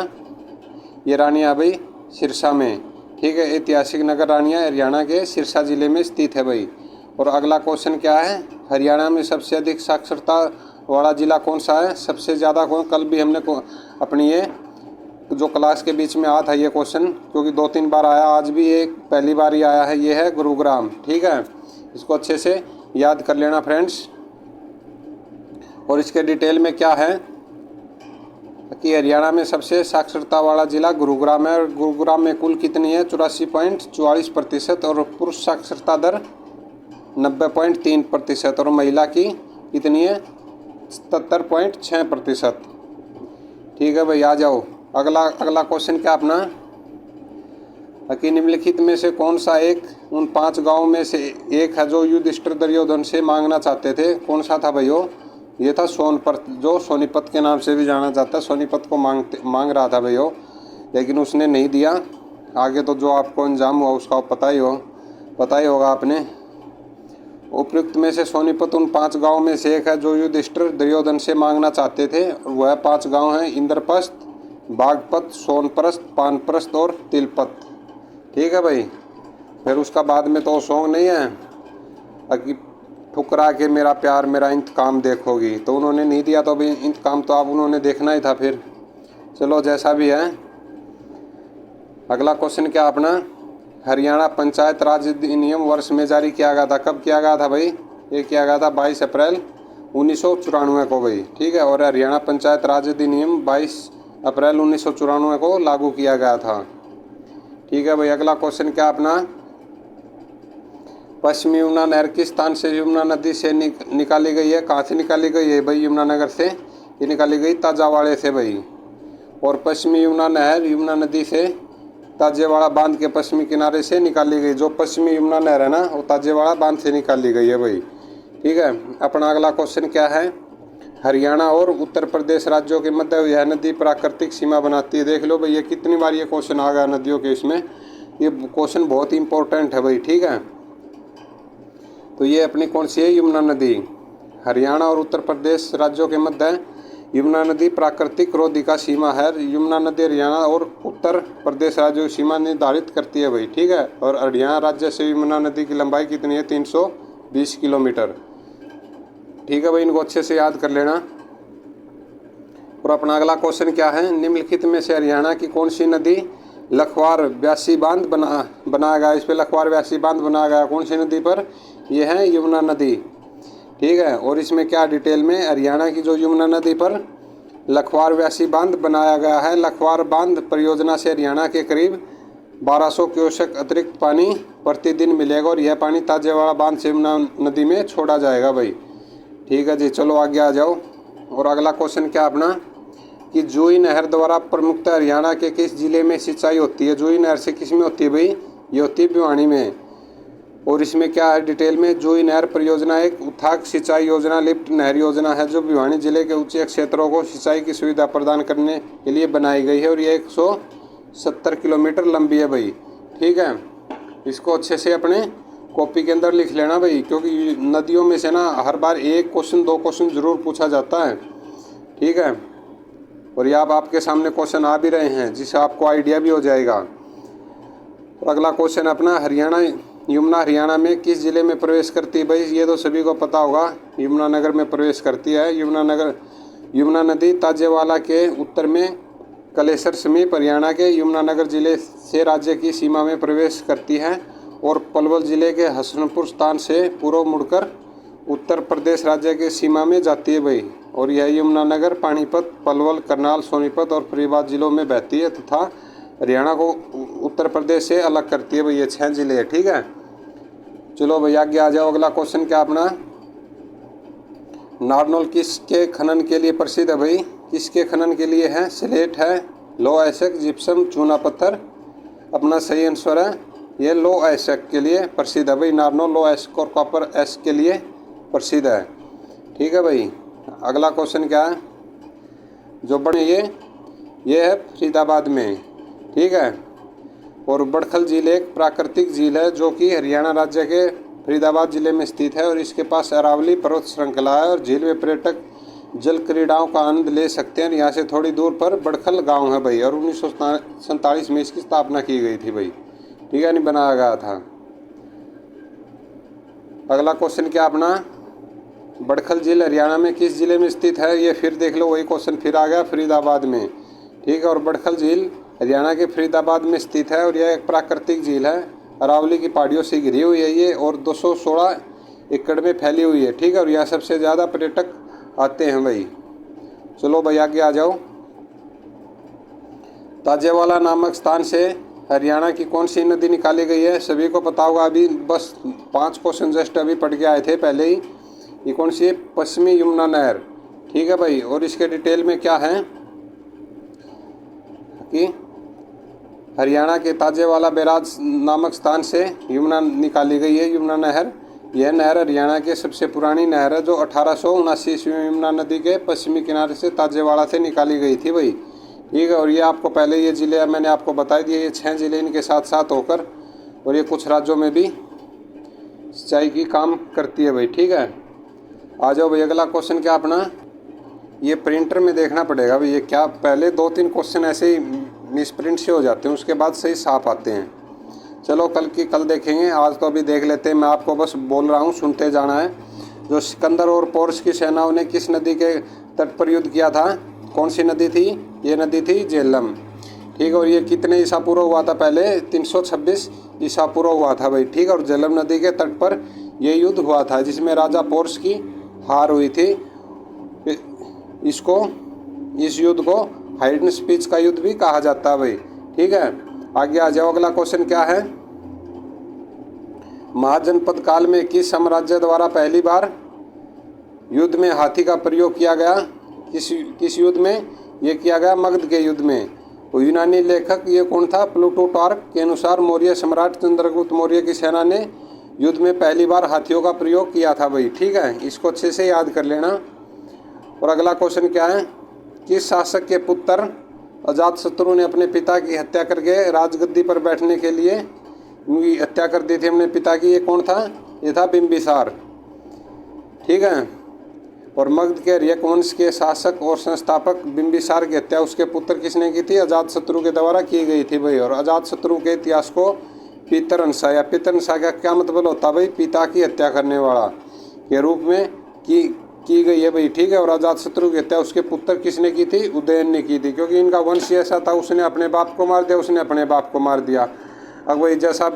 ये रानिया भाई सिरसा में। ठीक है, ऐतिहासिक नगर रानिया हरियाणा के सिरसा जिले में स्थित है भाई। और अगला क्वेश्चन क्या है? हरियाणा में सबसे अधिक साक्षरता वाला जिला कौन सा है? सबसे ज़्यादा कौन? कल भी हमने अपनी ये जो क्लास के बीच में आया था ये क्वेश्चन, क्योंकि 2-3 बार आया, आज भी एक पहली बार ही आया है, ये है गुरुग्राम। ठीक है, इसको अच्छे से याद कर लेना फ्रेंड्स। और इसके डिटेल में क्या है कि हरियाणा में सबसे साक्षरता वाला जिला गुरुग्राम है। और गुरुग्राम में कुल कितनी है? 84.44% और पुरुष साक्षरता दर 90.3% और महिला की कितनी है? 77.6%। ठीक है भाई, आ जाओ अगला क्वेश्चन क्या अपना? कि निम्नलिखित में से कौन सा एक उन 5 गांवों में से एक है जो युधिष्ठिर दुर्योधन से मांगना चाहते थे? कौन सा था भाइयों? ये था सोनपत, जो सोनीपत के नाम से भी जाना जाता है। सोनीपत को मांग रहा था भाइयों, लेकिन उसने नहीं दिया। आगे तो जो आपको अंजाम हुआ उसका पता ही होगा आपने। उपयुक्त में से सोनीपत उन 5 गांवों में से एक है जो युधिष्ठिर दुर्योधन से मांगना चाहते थे। वह 5 गांव हैं इंद्रप्रस्थ, बागपत, सोनप्रस्थ, पानप्रस्थ और तिलपत। ठीक है भाई। फिर उसका बाद में तो सॉन्ग नहीं है कि ठुकरा के मेरा प्यार मेरा इंतकाम देखोगी, तो उन्होंने नहीं दिया, तो अभी इंतकाम तो आप उन्होंने देखना ही था फिर। चलो जैसा भी है। अगला क्वेश्चन क्या अपना? हरियाणा पंचायत राज अधिनियम वर्ष में जारी किया गया था। कब किया गया था भाई? ये किया गया था 22 अप्रैल 1994 को भाई। ठीक है, और हरियाणा पंचायत राज अधिनियम 22 अप्रैल 1994 को लागू किया गया था। ठीक है भाई, अगला क्वेश्चन क्या अपना? पश्चिमी यमुना नहर किस स्थान से यमुना नदी से निकाली गई है? कहाँ से निकाली गई है भाई? यमुनानगर से। ये निकाली गई ताजावाड़े से भाई। और पश्चिमी यमुना नहर यमुना नदी से ताजेवाड़ा बांध के पश्चिमी किनारे से निकाली गई। जो पश्चिमी यमुना नहर है ना, वो ताजेवाड़ा बांध से निकाली गई है भाई। ठीक है, अपना अगला क्वेश्चन क्या है? हरियाणा और उत्तर प्रदेश राज्यों के मध्य यह नदी प्राकृतिक सीमा बनाती है। देख लो भाई, ये कितनी बार ये क्वेश्चन आ गया नदियों के इसमें। ये क्वेश्चन बहुत इंपॉर्टेंट है भाई। ठीक है, तो ये अपनी कौन सी है? यमुना नदी। हरियाणा और उत्तर प्रदेश राज्यों के मध्य यमुना नदी प्राकृतिक रोधिका सीमा है। यमुना नदी हरियाणा और उत्तर प्रदेश राज्यों की सीमा निर्धारित करती है भाई। ठीक है, और हरियाणा राज्य से यमुना नदी की लंबाई कितनी है? 320 किलोमीटर। ठीक है भाई, इनको अच्छे से याद कर लेना। और अपना अगला क्वेश्चन क्या है? निम्नलिखित में से हरियाणा की कौन सी नदी लखवार व्यासी बांध बनाया गया? इस पर लखवार व्यासी बांध बनाया गया कौन सी नदी पर? यह है यमुना नदी। ठीक है, और इसमें क्या डिटेल में? हरियाणा की जो यमुना नदी पर लखवार व्यासी बांध बनाया गया है। लखवार बांध परियोजना से हरियाणा के करीब 1200 क्यूसेक अतिरिक्त पानी प्रतिदिन मिलेगा और यह पानी ताजेवाड़ा बांध से यमुना नदी में छोड़ा जाएगा भाई। ठीक है जी, चलो आगे आ जाओ। और अगला क्वेश्चन क्या अपना? कि जूही नहर द्वारा प्रमुखतः हरियाणा के किस जिले में सिंचाई होती है? जूही नहर से किस में होती है भाई? ये होती है भिवानी में। और इसमें क्या है डिटेल में? जूही नहर परियोजना एक उथाक सिंचाई योजना लिफ्ट नहर योजना है जो भिवानी जिले के ऊंचे क्षेत्रों को सिंचाई की सुविधा प्रदान करने के लिए बनाई गई है और ये 170 किलोमीटर लंबी है भाई। ठीक है, इसको अच्छे से अपने कॉपी के अंदर लिख लेना भाई, क्योंकि नदियों में से ना हर बार 1 क्वेश्चन 2 क्वेश्चन जरूर पूछा जाता है। ठीक है, और ये आपके सामने क्वेश्चन आ भी रहे हैं जिससे आपको आइडिया भी हो जाएगा। और अगला क्वेश्चन अपना, यमुना हरियाणा में किस जिले में प्रवेश करती है भाई? ये तो सभी को पता होगा, यमुनानगर में प्रवेश करती है। यमुना नदी ताजेवाला के उत्तर में कलेसर समीप हरियाणा के यमुनानगर जिले से राज्य की सीमा में प्रवेश करती है और पलवल जिले के हसनपुर स्थान से पूर्व मुड़कर उत्तर प्रदेश राज्य के सीमा में जाती है भाई। और यह यमुनानगर पानीपत, पलवल, करनाल, सोनीपत और फरीदाबाद जिलों में बहती है तथा हरियाणा को उत्तर प्रदेश से अलग करती है भाई। ये 6 जिले है, ठीक है। चलो भैया आगे आ जाओ। अगला क्वेश्चन क्या अपना, नारनौल किसके खनन के लिए प्रसिद्ध है भाई? किसके खनन के लिए है? स्लेट है, लो एशक, जिप्सम, चूना पत्थर। अपना सही आंसर है ये लो एशक के लिए प्रसिद्ध है भाई। नारनौल लो एशक और कॉपर एशक के लिए प्रसिद्ध है, ठीक है भाई। अगला क्वेश्चन क्या है जो बड़े ये है फरीदाबाद में, ठीक है। और बड़खल झील एक प्राकृतिक झील है जो कि हरियाणा राज्य के फरीदाबाद जिले में स्थित है और इसके पास अरावली पर्वत श्रृंखला है और झील में पर्यटक जल क्रीड़ाओं का आनंद ले सकते हैं। यहाँ से थोड़ी दूर पर बड़खल गांव है भाई और 1947 में इसकी स्थापना की गई थी भाई, ठीक है, नहीं बनाया गया था। अगला क्वेश्चन क्या अपना, बड़खल झील हरियाणा में किस जिले में स्थित है? ये फिर देख लो, वही क्वेश्चन फिर आ गया, फरीदाबाद में, ठीक है। और बड़खल झील हरियाणा के फरीदाबाद में स्थित है और यह एक प्राकृतिक झील है, अरावली की पहाड़ियों से घिरी हुई है ये और 216 एकड़ में फैली हुई है, ठीक है। और यहाँ सबसे ज़्यादा पर्यटक आते हैं भाई। चलो भाई आगे आ जाओ। ताजेवाला नामक स्थान से हरियाणा की कौन सी नदी निकाली गई है? सभी को पता होगा, अभी बस 5 क्वेश्चन जस्ट अभी पढ़ के आए थे पहले ही। ये कौन सी है? पश्चिमी यमुना नहर, ठीक है भाई। और इसके डिटेल में क्या है कि हरियाणा के ताजेवाला बैराज नामक स्थान से यमुना निकाली गई है, यमुना नहर। यह नहर हरियाणा की सबसे पुरानी नहर है जो 1879 ईस्वी में यमुना नदी के पश्चिमी किनारे से ताजेवाड़ा से निकाली गई थी भाई, ठीक है। और ये आपको पहले ये ज़िले मैंने आपको बता दिए, ये 6 ज़िले इनके साथ साथ होकर और ये कुछ राज्यों में भी सिंचाई की काम करती है भाई, ठीक है। आ जाओ भाई। अगला क्वेश्चन क्या अपना, ये प्रिंटर में देखना पड़ेगा भाई, ये क्या पहले 2-3 क्वेश्चन ऐसे ही मिसप्रिंट से हो जाते हैं, उसके बाद सही साफ आते हैं। चलो कल देखेंगे, आज तो अभी देख लेते हैं। मैं आपको बस बोल रहा हूँ, सुनते जाना है। जो सिकंदर और पोर्स की सेनाओं ने किस नदी के तट पर युद्ध किया था? कौन सी नदी थी? ये नदी थी झेलम, ठीक है। और ये कितने ईसा पूर्व हुआ था? पहले 326 ईसा पूर्व हुआ था भाई, ठीक है। और झेलम नदी के तट पर यह युद्ध हुआ था जिसमें राजा पोर्स की हार हुई थी। इस युद्ध को हाइडन स्पीच का युद्ध भी कहा जाता है भाई, ठीक है। आगे आ जाओ। अगला क्वेश्चन क्या है, महाजनपद काल में किस साम्राज्य द्वारा पहली बार युद्ध में हाथी का प्रयोग किया गया? किस युद्ध में ये किया गया? मगध के युद्ध में। वो यूनानी लेखक ये कौन था? प्लूटोटार्क के अनुसार मौर्य सम्राट चंद्रगुप्त मौर्य की सेना ने युद्ध में पहली बार हाथियों का प्रयोग किया था भाई, ठीक है। इसको अच्छे से याद कर लेना। और अगला क्वेश्चन क्या है, किस शासक के पुत्र अजातशत्रु ने अपने पिता की हत्या करके राजगद्दी पर बैठने के लिए उनकी हत्या कर दी थी अपने पिता की? ये कौन था? ये था बिंबिसार, ठीक है। और मगध के अर्यक वंश के शासक और संस्थापक बिंबिसार की हत्या उसके पुत्र किसने की थी? अजातशत्रु के द्वारा की गई थी भाई। और अजातशत्रु के इतिहास को पितरहंसा या पितरहंसा का क्या मतलब होता भाई? पिता की हत्या करने वाला के रूप में की गई है भाई, ठीक है। और अजातशत्रु की हत्या उसके पुत्र किसने की थी? उदयन ने की थी, क्योंकि इनका वंश ऐसा था, उसने अपने बाप को मार दिया, उसने अपने बाप को मार दिया। अब भाई जैसा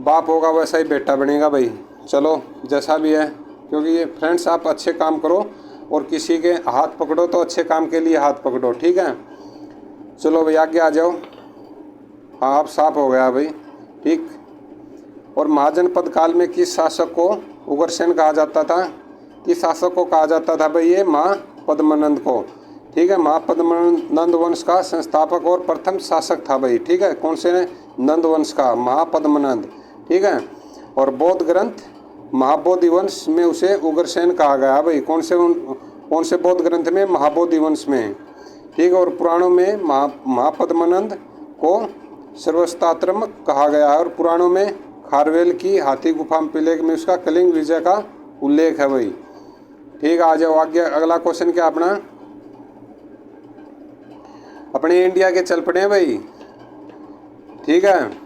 बाप होगा वैसा ही बेटा बनेगा भाई। चलो जैसा भी है, क्योंकि ये फ्रेंड्स आप अच्छे काम करो और किसी के हाथ पकड़ो तो अच्छे काम के लिए हाथ पकड़ो, ठीक है। चलो भाई आगे आ जाओ। हाँ अब साफ हो गया भाई, ठीक। और महाजनपद काल में किस शासक को उग्रसेन कहा जाता था? किस शासक को कहा जाता था भाई? ये महापद्मनंद को, ठीक है। महापद्मनंद वंश का संस्थापक और प्रथम शासक था भाई, ठीक है। कौन से नंद वंश का? महापद्मनंद, ठीक है। और बौद्ध ग्रंथ महाबोधि वंश में उसे उग्रसेन कहा गया भाई। कौन से बौद्ध ग्रंथ में? महाबोधि वंश में, ठीक है। और पुराणों में महापद्मनंद को सर्वस्तात्रम कहा गया है और पुराणों में खारवेल की हाथी गुफा पिलेग में उसका कलिंग विजय का उल्लेख है भाई, ठीक है। आ जाओ आगे। अगला क्वेश्चन क्या अपना, अपने इंडिया के चल पड़े हैं भाई, ठीक है।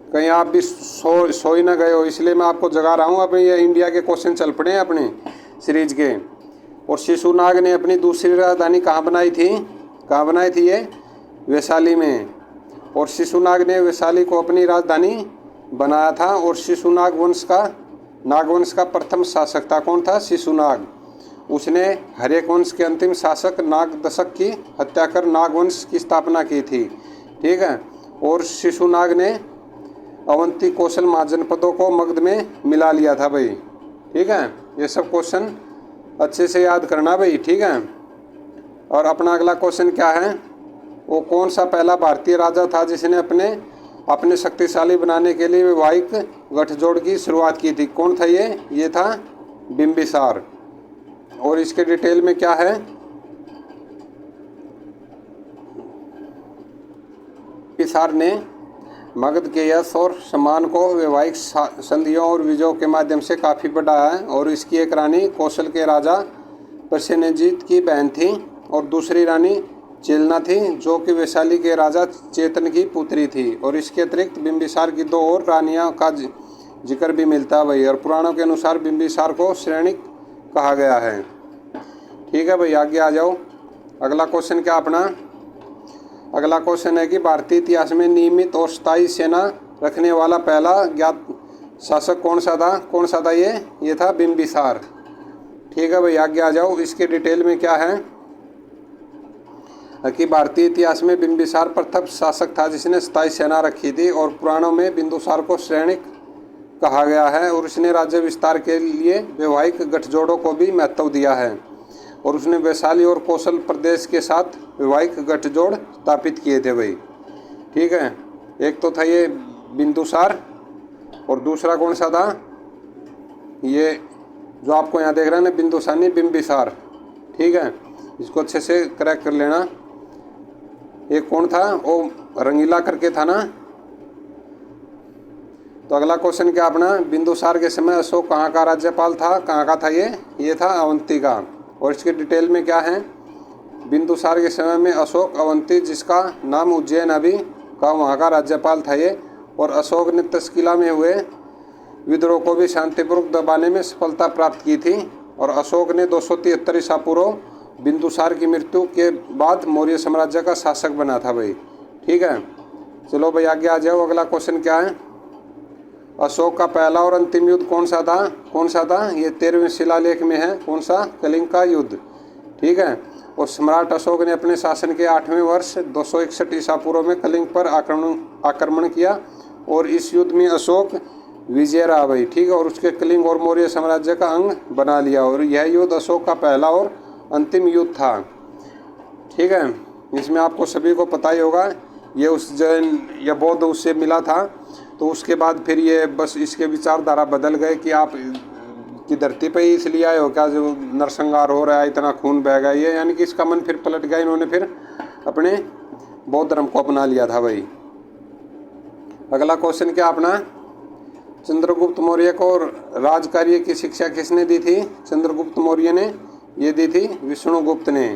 कहीं आप भी सो ही ना गए हो, इसलिए मैं आपको जगा रहा हूँ। अभी ये इंडिया के क्वेश्चन चल पड़े हैं अपने सीरीज के। और शिशुनाग ने अपनी दूसरी राजधानी कहाँ बनाई थी? कहाँ बनाई थी ये? वैशाली में। और शिशुनाग ने वैशाली को अपनी राजधानी बनाया था। और शिशुनाग नागवंश का प्रथम शासक था। कौन था? शिशुनाग। उसने हर्यक वंश के अंतिम शासक नागदशक की हत्या कर नागवंश की स्थापना की थी, ठीक है। और शिशुनाग ने अवंती कौशल महाजनपदों को मगध में मिला लिया था भाई, ठीक है। ये सब क्वेश्चन अच्छे से याद करना भाई, ठीक है। और अपना अगला क्वेश्चन क्या है, वो कौन सा पहला भारतीय राजा था जिसने अपने शक्तिशाली बनाने के लिए वैवाहिक गठजोड़ की शुरुआत की थी? कौन था ये था बिंबिसार। और इसके डिटेल में क्या है, बिंबिसार ने मगध के यश और सम्मान को वैवाहिक संधियों और विजयों के माध्यम से काफ़ी बढ़ाया है। और इसकी एक रानी कौशल के राजा प्रसेनजीत की बहन थी और दूसरी रानी चेलना थी जो कि वैशाली के राजा चेतन की पुत्री थी। और इसके अतिरिक्त बिंबिसार की 2 और रानियों का जिक्र भी मिलता है भाई। और पुराणों के अनुसार बिंबिसार को श्रेणिक कहा गया है, ठीक है भाई। आगे आ जाओ। अगला क्वेश्चन क्या अपना, अगला क्वेश्चन है कि भारतीय इतिहास में नियमित और स्थायी सेना रखने वाला पहला ज्ञात शासक कौन सा था? ये था बिंबिसार, ठीक है भाई। आगे आ जाओ। इसके डिटेल में क्या है कि भारतीय इतिहास में बिंबिसार प्रथम शासक था जिसने स्थायी सेना रखी थी। और पुराणों में बिंदुसार को श्रेणिक कहा गया है। और उसने राज्य विस्तार के लिए वैवाहिक गठजोड़ों को भी महत्व दिया है। और उसने वैशाली और कौशल प्रदेश के साथ वैवाहिक गठजोड़ स्थापित किए थे भाई, ठीक है। एक तो था ये बिंदुसार और दूसरा कौन सा था, ये जो आपको यहाँ देख रहे हैं ना, बिंदुसार नहीं बिंबिसार, ठीक है। इसको अच्छे से क्रैक कर लेना। एक कौन था, वो रंगीला करके था ना। तो अगला क्वेश्चन क्या अपना, बिंदुसार के समय अशोक कहाँ का राज्यपाल था? कहाँ का था ये था अवंती का। और इसके डिटेल में क्या है, बिंदुसार के समय में अशोक अवंती जिसका नाम उज्जैन अभी का वहाँ का राज्यपाल था ये। और अशोक ने तक्षशिला में हुए विद्रोह को भी शांतिपूर्वक दबाने में सफलता प्राप्त की थी। और अशोक ने 273 ईसा पूर्व बिंदुसार की मृत्यु के बाद मौर्य साम्राज्य का शासक बना था भाई, ठीक है। चलो भाई आगे आ जाओ। अगला क्वेश्चन क्या है, अशोक का पहला और अंतिम युद्ध कौन सा था? ये 13वें शिलालेख में है। कौन सा? कलिंग का युद्ध, ठीक है। और सम्राट अशोक ने अपने शासन के 8वें वर्ष 261 ईसा पूर्व में कलिंग पर आक्रमण किया। और इस युद्ध में अशोक विजय रहा भाई, ठीक है। और उसके कलिंग और मौर्य साम्राज्य का अंग बना लिया। और यह युद्ध अशोक का पहला और अंतिम युद्ध था, ठीक है। इसमें आपको सभी को पता ही होगा, ये उस जैन या बौद्ध उससे मिला था। तो उसके बाद फिर ये बस इसके विचारधारा बदल गए कि आप की धरती पे ही इसलिए आए हो क्या, जो नरसंहार हो रहा है, इतना खून बह गया, ये यानी कि इसका मन फिर पलट गया। इन्होंने फिर अपने बौद्ध धर्म को अपना लिया था भाई। अगला क्वेश्चन क्या अपना, चंद्रगुप्त मौर्य को राजकार्य की शिक्षा किसने दी थी? चंद्रगुप्त मौर्य ने ये दी थी विष्णुगुप्त ने।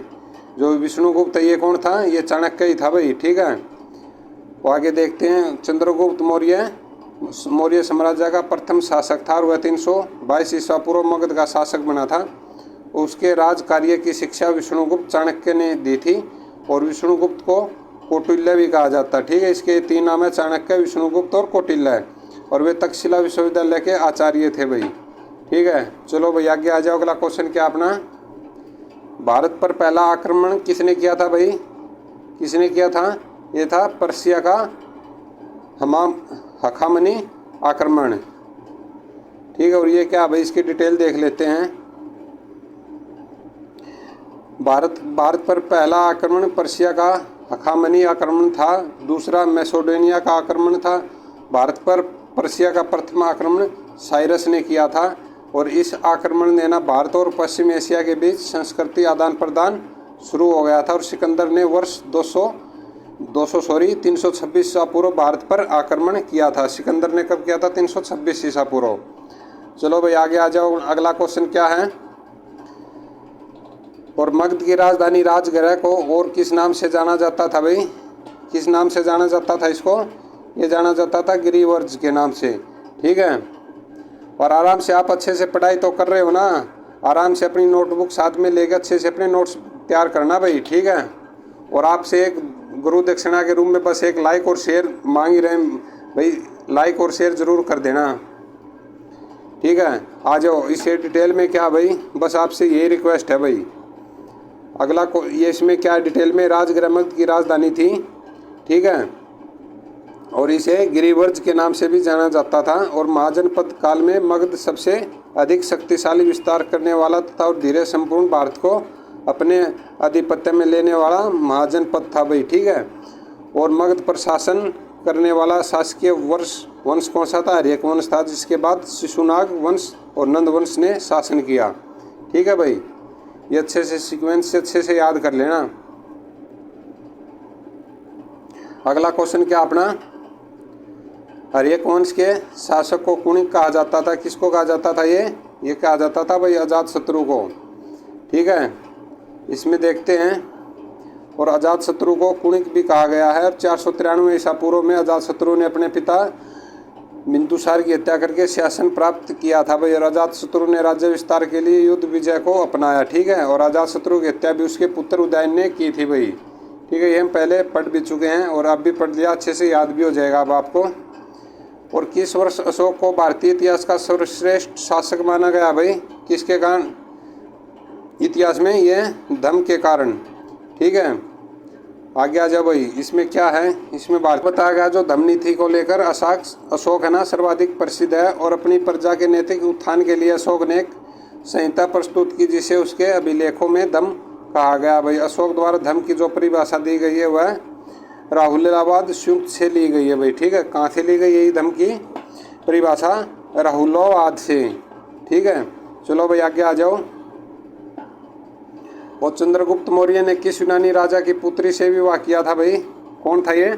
जो विष्णुगुप्त ये कौन था? ये चाणक्य ही था भाई, ठीक है। वो आगे देखते हैं। चंद्रगुप्त मौर्य साम्राज्य का प्रथम शासक था और वह 322 ईसा पूर्व मगध का शासक बना था। उसके राज कार्य की शिक्षा विष्णुगुप्त चाणक्य ने दी थी। और विष्णुगुप्त को कौटिल्य भी कहा जाता है, ठीक है। इसके 3 नाम है, चाणक्य, विष्णुगुप्त और कौटिल्य। और वे तक्षशिला विश्वविद्यालय के आचार्य थे भाई, ठीक है। चलो भाई आगे आ जाओ। अगला क्वेश्चन क्या अपना, भारत पर पहला आक्रमण किसने किया था भाई? किसने किया था? ये था पर्शिया का हखामनी आक्रमण, ठीक है। और ये क्या भाई, इसकी डिटेल देख लेते हैं। भारत पर पहला आक्रमण पर्शिया का हखामनी आक्रमण था। दूसरा मैसेडोनिया का आक्रमण था। भारत पर पर्शिया का प्रथम आक्रमण साइरस ने किया था। और इस आक्रमण ने ना भारत और पश्चिम एशिया के बीच संस्कृति आदान प्रदान शुरू हो गया था। और सिकंदर ने वर्ष 326 ईसा पूर्व भारत पर आक्रमण किया था। सिकंदर ने कब किया था? 326 ईसा पूर्व। चलो भाई आगे आ जाओ। अगला क्वेश्चन क्या है, और मगध की राजधानी राजगृह को और किस नाम से जाना जाता था भाई? किस नाम से जाना जाता था इसको? ये जाना जाता था गिरिवर्ज के नाम से, ठीक है। और आराम से आप अच्छे से पढ़ाई तो कर रहे हो ना, आराम से अपनी नोटबुक साथ में लेकर अच्छे से अपने नोट्स तैयार करना भाई, ठीक है। और आपसे एक गुरु दक्षिणा के रूप में बस एक लाइक और शेयर मांग ही रहे भाई, लाइक और शेयर जरूर कर देना, ठीक है। आ जाओ। इसे डिटेल में क्या भाई, बस आपसे यही रिक्वेस्ट है भाई। अगला को ये इसमें क्या डिटेल में, राजगृह मगध की राजधानी थी, ठीक है, और इसे गिरिवर्ज के नाम से भी जाना जाता था। और महाजनपद काल में मगध सबसे अधिक शक्तिशाली विस्तार करने वाला तथा और धीरे संपूर्ण भारत को अपने आधिपत्य में लेने वाला महाजनपद था भाई। ठीक है, और मगध पर शासन करने वाला शासकीय वंश कौन सा था? हर्यक वंश था, जिसके बाद शिशुनाग वंश और नंद वंश ने शासन किया। ठीक है भाई, ये अच्छे से सीक्वेंस से अच्छे से याद कर लेना। अगला क्वेश्चन क्या अपना, हर्यक वंश के शासक को कुणिक कहा जाता था। किसको कहा जाता था? ये कहा जाता था भाई अजातशत्रु को। ठीक है, इसमें देखते हैं, और अजातशत्रु को कुणिक भी कहा गया है। और 493 ईसा पूर्व में अजातशत्रु ने अपने पिता बिंदुसार की हत्या करके शासन प्राप्त किया था भाई। और अजातशत्रु ने राज्य विस्तार के लिए युद्ध विजय को अपनाया। ठीक है, और अजातशत्रु की हत्या भी उसके पुत्र उदयन ने की थी भाई। ठीक है, ये हम पहले पढ़ भी चुके हैं और अब भी पढ़ लिया, अच्छे से याद भी हो जाएगा अब आपको। और किस वर्ष अशोक को भारतीय इतिहास का सर्वश्रेष्ठ शासक माना गया भाई? किसके कारण? इतिहास में ये धम्म के कारण। ठीक है, आगे आ जाओ भाई। इसमें क्या है? इसमें बात बताया गया जो धम्म नीति को लेकर अशोक है ना सर्वाधिक प्रसिद्ध है। और अपनी प्रजा के नैतिक उत्थान के लिए अशोक ने एक संहिता प्रस्तुत की, जिसे उसके अभिलेखों में धम्म कहा गया भाई। अशोक द्वारा धम्म की जो परिभाषा दी गई है वह राहुलोवाद संयुक्त से ली गई है भाई। ठीक है, कहाँ से ली गई है धम्म की परिभाषा? राहुलोवाद से। ठीक है, चलो भाई आगे आ जाओ। और चंद्रगुप्त मौर्य ने किस यूनानी राजा की पुत्री से विवाह किया था भाई? कौन था ये?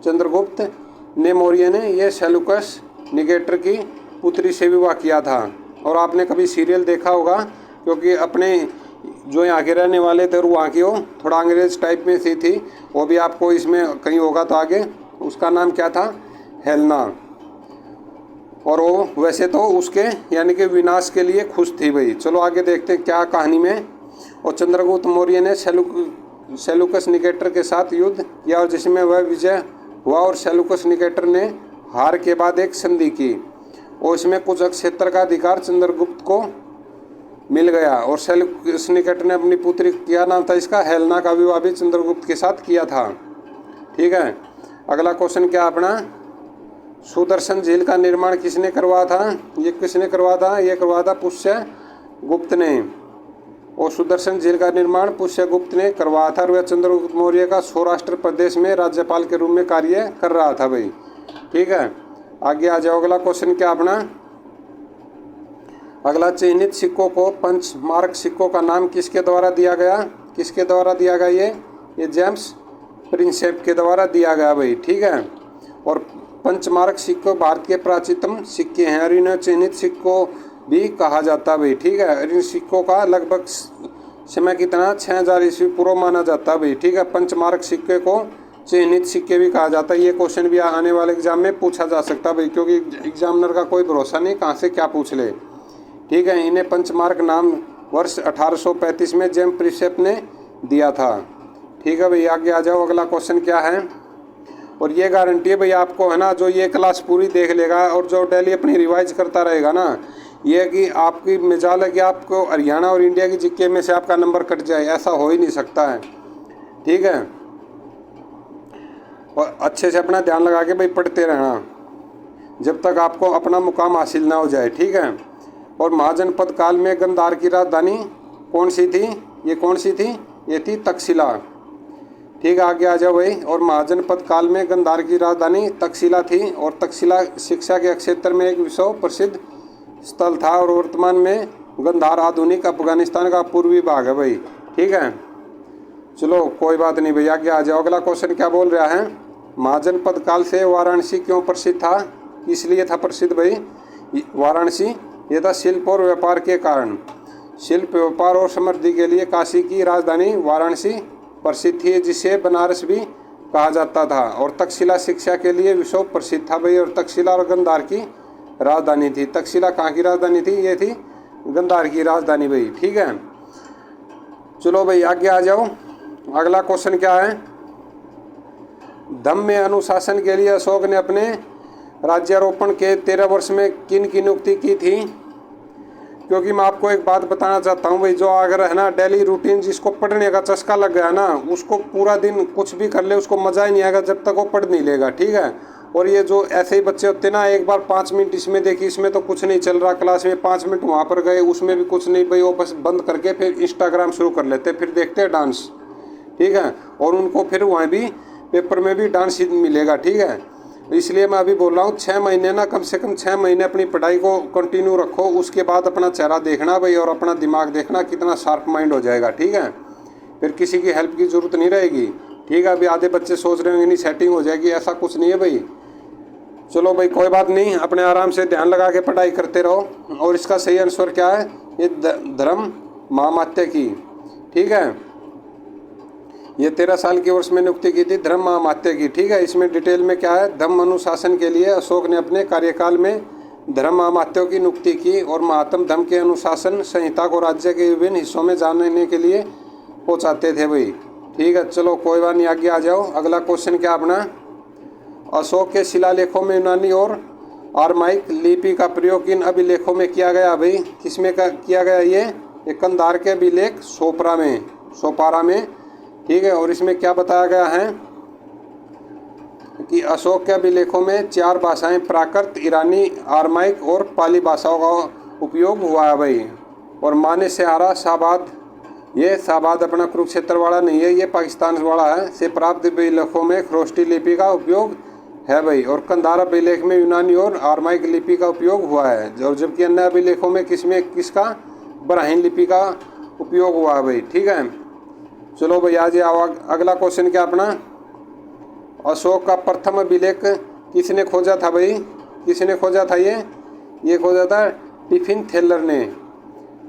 चंद्रगुप्त ने मौर्य ने ये सेल्यूकस निकेटर की पुत्री से विवाह किया था। और आपने कभी सीरियल देखा होगा, क्योंकि अपने जो यहाँ के रहने वाले थे और वहाँ की वो थोड़ा अंग्रेज टाइप में सी थी, वो भी आपको इसमें कहीं होगा तो आगे। उसका नाम क्या था? हेलेना। और वो वैसे तो उसके यानी कि विनाश के लिए खुश थी भाई। चलो आगे देखते हैं क्या कहानी में। और चंद्रगुप्त मौर्य ने सेल्यूकस निकेटर के साथ युद्ध किया, और जिसमें वह विजय हुआ। और सेल्यूकस निकेटर ने हार के बाद एक संधि की, और इसमें कुछ क्षेत्र का अधिकार चंद्रगुप्त को मिल गया। और सेल्यूकस निकेटर ने अपनी पुत्री, क्या नाम था इसका? हेलेना का विवाह भी चंद्रगुप्त के साथ किया था। ठीक है, अगला क्वेश्चन क्या अपना, सुदर्शन झील का निर्माण किसने करवाया था? ये किसने करवाया था? ये करवाया था पुष्यगुप्त ने। और सुदर्शन झील का निर्माण पुष्यगुप्त ने करवाया था। और वह चंद्रगुप्त मौर्य का सौराष्ट्र प्रदेश में राज्यपाल के रूप में कार्य कर रहा था भाई। ठीक है, आगे आ जाओ। अगला क्वेश्चन क्या अपना, अगला, चिन्हित सिक्कों को पंचमार्क सिक्कों का नाम किसके द्वारा दिया गया? किसके द्वारा दिया गया? ये जेम्स प्रिंसेप के द्वारा दिया गया भाई। ठीक है, और पंचमार्क सिक्के भारत के प्राचीनतम सिक्के हैं, और इन्हें चिन्हित सिक्कों भी कहा जाता है भाई। ठीक है, इन सिक्कों का लगभग समय कितना? 6000 ईस्वी पूर्व माना जाता है भाई। ठीक है, पंचमार्क सिक्के को चिन्हित सिक्के भी कहा जाता है। ये क्वेश्चन भी आने वाले एग्जाम में पूछा जा सकता है भाई, क्योंकि एग्जामिनर का कोई भरोसा नहीं कहाँ से क्या पूछ ले। ठीक है, इन्हें पंचमार्क नाम वर्ष 1835 में जेम्स प्रिंसेप ने दिया था। ठीक है भाई, आगे आ जाओ। अगला क्वेश्चन क्या है, और ये गारंटी है भाई आपको, है ना, जो ये क्लास पूरी देख लेगा और जो डेली अपनी रिवाइज करता रहेगा ना, ये कि आपकी मिजाल है कि आपको हरियाणा और इंडिया की जीके में से आपका नंबर कट जाए, ऐसा हो ही नहीं सकता है। ठीक है, और अच्छे से अपना ध्यान लगा के भाई पढ़ते रहना जब तक आपको अपना मुकाम हासिल ना हो जाए। ठीक है, और महाजनपद काल में गांधार की राजधानी कौन सी थी? ये कौन सी थी? ये थी तक्षशिला। ठीक है, आगे आ जाओ भाई। और महाजनपद काल में गांधार की राजधानी तक्षशिला थी, और तक्षशिला शिक्षा के क्षेत्र में एक विश्व प्रसिद्ध स्थल था। और वर्तमान में गांधार आधुनिक अफगानिस्तान का पूर्वी भाग है भाई। ठीक है, चलो कोई बात नहीं भैया, आगे आ जाओ। अगला क्वेश्चन क्या बोल रहा है, महाजनपद काल से वाराणसी क्यों प्रसिद्ध था? इसलिए था प्रसिद्ध भाई वाराणसी, ये था शिल्प और व्यापार के कारण। शिल्प, व्यापार और समृद्धि के लिए काशी की राजधानी वाराणसी प्रसिद्ध थी, जिसे बनारस भी कहा जाता था। और तक्षशिला शिक्षा के लिए विश्व प्रसिद्ध था भाई। और तक्षशिला और गांधार की राजधानी थी। तक्षशिला कहाँ की राजधानी थी? ये थी गांधार की राजधानी भाई। ठीक है, चलो भाई आगे आ जाओ। अगला क्वेश्चन क्या है, धम्म में अनुशासन के लिए अशोक ने अपने राज्यारोपण के 13 वर्ष में किन की नियुक्ति की थी? क्योंकि मैं आपको एक बात बताना चाहता हूँ भाई, जो अगर है ना डेली रूटीन जिसको पढ़ने का चस्का लग गया ना, उसको पूरा दिन कुछ भी कर ले उसको मज़ा ही नहीं आएगा जब तक वो पढ़ नहीं लेगा, ठीक है। और ये जो ऐसे ही बच्चे होते ना, एक बार 5 मिनट इसमें देखी, इसमें तो कुछ नहीं चल रहा क्लास में, 5 मिनट वहाँ पर गए उसमें भी कुछ नहीं भाई, वो बस बंद करके फिर इंस्टाग्राम शुरू कर लेते, फिर देखते हैं डांस, ठीक है। और उनको फिर वहाँ भी पेपर में भी डांस ही मिलेगा, ठीक है। इसलिए मैं अभी बोल रहा हूँ 6 महीने ना, कम से कम 6 महीने अपनी पढ़ाई को कंटिन्यू रखो, उसके बाद अपना चेहरा देखना भाई और अपना दिमाग देखना कितना शार्प माइंड हो जाएगा, ठीक है। फिर किसी की हेल्प की ज़रूरत नहीं रहेगी, ठीक है। अभी आधे बच्चे सोच रहे होंगे नहीं सेटिंग हो जाएगी, ऐसा कुछ नहीं है भाई। चलो भाई कोई बात नहीं, अपने आराम से ध्यान लगा के पढ़ाई करते रहो। और इसका सही आंसर क्या है, ये धर्म महामात्य की, ठीक है। ये 13 साल की वर्ष में नियुक्ति की थी धर्म महामात्य की, ठीक है। इसमें डिटेल में क्या है, धम्म अनुशासन के लिए अशोक ने अपने कार्यकाल में धर्म महामात्यों की नियुक्ति की और महात्म धम्म के अनुशासन संहिता को राज्य के विभिन्न हिस्सों में जानने के लिए पहुँचाते थे भाई, ठीक है। चलो कोई बात नहीं, आगे आ जाओ। अगला क्वेश्चन क्या अपना, अशोक के शिलालेखों में यूनानी और आरमाइक लिपि का प्रयोग किन अभिलेखों में किया गया भाई, किसमें किया गया, ये कंधार के अभिलेख सोपारा में, ठीक है। और इसमें क्या बताया गया है कि अशोक के अभिलेखों में 4 भाषाएं प्राकृत, ईरानी, आरमाइक और पाली भाषाओं का उपयोग हुआ है भाई। और माने से हारा शाहबाद, ये शाहबाद अपना कुरुक्षेत्र वाला नहीं है, ये पाकिस्तान वाला है, से प्राप्त अभिलेखों में खरोष्टी लिपि का उपयोग है भाई। और कंधार अभिलेख में यूनानी और आरमाइक लिपि का उपयोग हुआ है, और जबकि अन्य अभिलेखों में किसका ब्राह्मण लिपि का उपयोग हुआ है भाई, ठीक है। चलो भाई आज अगला क्वेश्चन क्या अपना, अशोक का प्रथम अभिलेख किसने खोजा था भाई, किसने खोजा था, ये खोजा था टिफिन थेलर ने,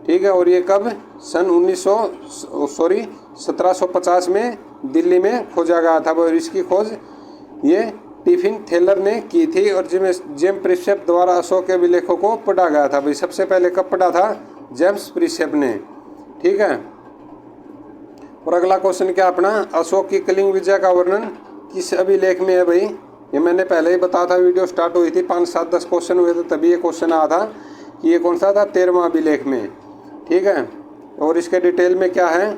ठीक है। और ये कब, सन 1750 में दिल्ली में खोजा गया था और इसकी खोज ये टिफिन थेलर ने की थी। और जेम्स प्रिसेप द्वारा अशोक के अभिलेखों को पढ़ा गया था भाई, सबसे पहले कब पढ़ा था, जेम्स प्रिसेप ने, ठीक है। और अगला क्वेश्चन क्या अपना, अशोक की कलिंग विजय का वर्णन किस अभिलेख में है भाई, ये मैंने पहले ही बताया था, वीडियो स्टार्ट हुई थी 5, 7, 10 क्वेश्चन हुए थे तभी ये क्वेश्चन आया था कि ये कौन सा था, 13वां अभिलेख में, ठीक है। और इसके डिटेल में क्या है,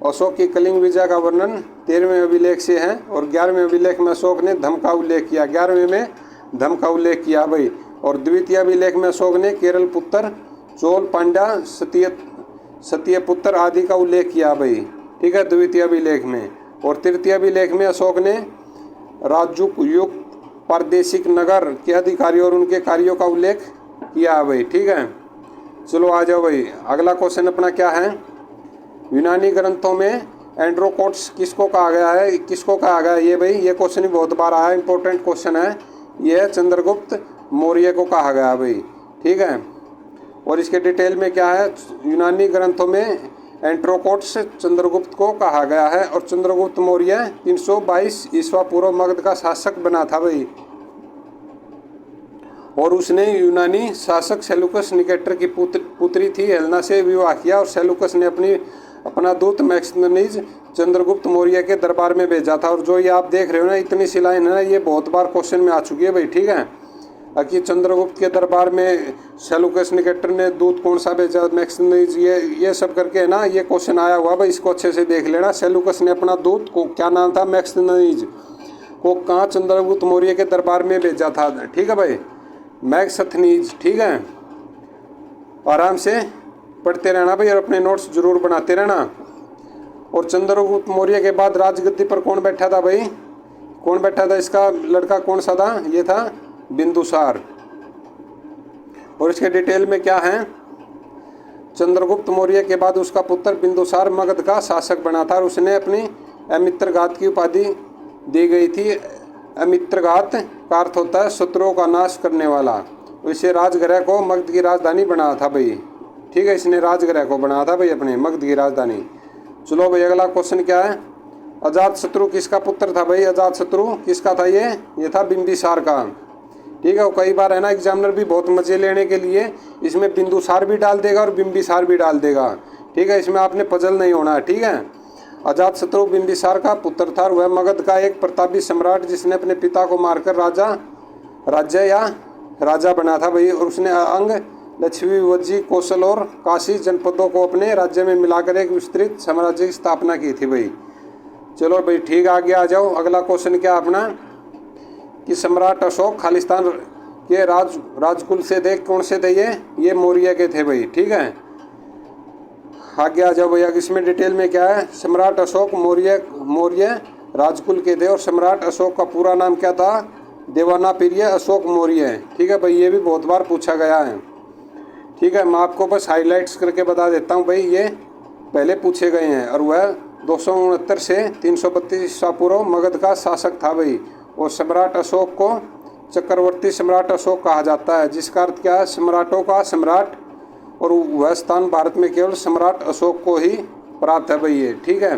अशोक की कलिंग विजय का वर्णन 13वें अभिलेख से है। और 11वें अभिलेख में अशोक ने धम्म का उल्लेख किया, 11वें में धम्म का उल्लेख किया भाई। और द्वितीय अभिलेख में अशोक ने केरल पुत्र, चोल, पांड्या, सतीय पुत्र आदि का उल्लेख किया भाई, ठीक है, द्वितीय अभिलेख में। और तृतीय अभिलेख में अशोक ने राजयुक्त प्रादेशिक नगर के अधिकारियों और उनके कार्यों का उल्लेख किया भाई, ठीक है। चलो आ जाओ भाई, अगला क्वेश्चन अपना क्या है, यूनानी ग्रंथों में एंड्रोकोट्स किसको कहा गया है, किसको कहा गया है ये भाई, ये क्वेश्चन भी बहुत बार आया, इंपॉर्टेंट क्वेश्चन है, ये चंद्रगुप्त मौर्य को कहा गया भाई, ठीक है। और इसके डिटेल में क्या है, यूनानी ग्रंथों में एंट्रोकोट्स चंद्रगुप्त को कहा गया है। और चंद्रगुप्त मौर्य 322 ईस्वा पूर्व मगध का शासक बना था भाई। और उसने यूनानी शासक सेलुकस निकेटर की पुत्री थी हेलेना से विवाह किया। और सेलुकस ने अपना दूत मैक्सिमनीज चंद्रगुप्त मौर्य के दरबार में भेजा था। और जो ये आप देख रहे हो ना, इतनी सी लाइन है ना, ये बहुत बार क्वेश्चन में आ चुकी है भाई, ठीक है। कि चंद्रगुप्त के दरबार में सेलुकस निकेटर ने दूत कौन सा भेजा, मैक्सिमनीज, ये सब करके है ना, ये क्वेश्चन आया हुआ भाई, इसको अच्छे से देख लेना। सेलुकस ने अपना दूत को, क्या नाम था, मैक्सिमनीज को कहाँ चंद्रगुप्त मौर्य के दरबार में भेजा था, ठीक है भाई, मैक्सथनीज, ठीक है। आराम से पढ़ते रहना भाई और अपने नोट्स जरूर बनाते रहना। और चंद्रगुप्त मौर्य के बाद राजगद्दी पर कौन बैठा था भाई, कौन बैठा था, इसका लड़का कौन सा था, ये था बिंदुसार। और इसके डिटेल में क्या है, चंद्रगुप्त मौर्य के बाद उसका पुत्र बिंदुसार मगध का शासक बना था। और उसने अपनी अमित्रघात की उपाधि दी गई थी। अमित्रघात का अर्थ होता है शत्रुओं का नाश करने वाला। इसे राजगृह को मगध की राजधानी बनाया था भाई, ठीक है, इसने राजगृह को बनाया था भाई अपने मगध की राजधानी। चलो भाई अगला क्वेश्चन क्या है, अजातशत्रु किसका पुत्र था भाई, अजातशत्रु किसका था, ये था बिंबिसार का, ठीक है। कई बार है ना, एग्जामिनर भी बहुत मजे लेने के लिए इसमें बिंदुसार भी डाल देगा और बिंबिसार भी डाल देगा, ठीक है, इसमें आपने पजल नहीं होना है, ठीक है। अजातशत्रु बिंबिसार का पुत्र था। वह मगध का एक प्रतापी सम्राट जिसने अपने पिता को मारकर राज्य या राजा बना था भाई। और उसने अंग लक्ष्मी वज्जी कौशल और काशी जनपदों को अपने राज्य में मिलाकर एक विस्तृत साम्राज्य की स्थापना की थी भाई। चलो भाई ठीक, आगे आ जाओ। अगला क्वेश्चन क्या अपना कि सम्राट अशोक खालिस्तान के राजकुल से थे। कौन से थे ये मौर्य के थे भाई। ठीक है, आगे आ जाओ भैया। इसमें डिटेल में क्या है, सम्राट अशोक मौर्य राजकुल के थे और सम्राट अशोक का पूरा नाम क्या था, देवानाप्रिय अशोक मौर्य। ठीक है भाई, ये भी बहुत बार पूछा गया है। ठीक है, मैं आपको बस हाइलाइट्स करके बता देता हूँ भाई, ये पहले पूछे गए हैं। और वह 269 से 332 ईसा पूर्व मगध का शासक था भाई। और सम्राट अशोक को चक्रवर्ती सम्राट अशोक कहा जाता है, जिसका अर्थ क्या है, सम्राटों का सम्राट। और वह स्थान भारत में केवल सम्राट अशोक को ही प्राप्त है भाई ये। ठीक है,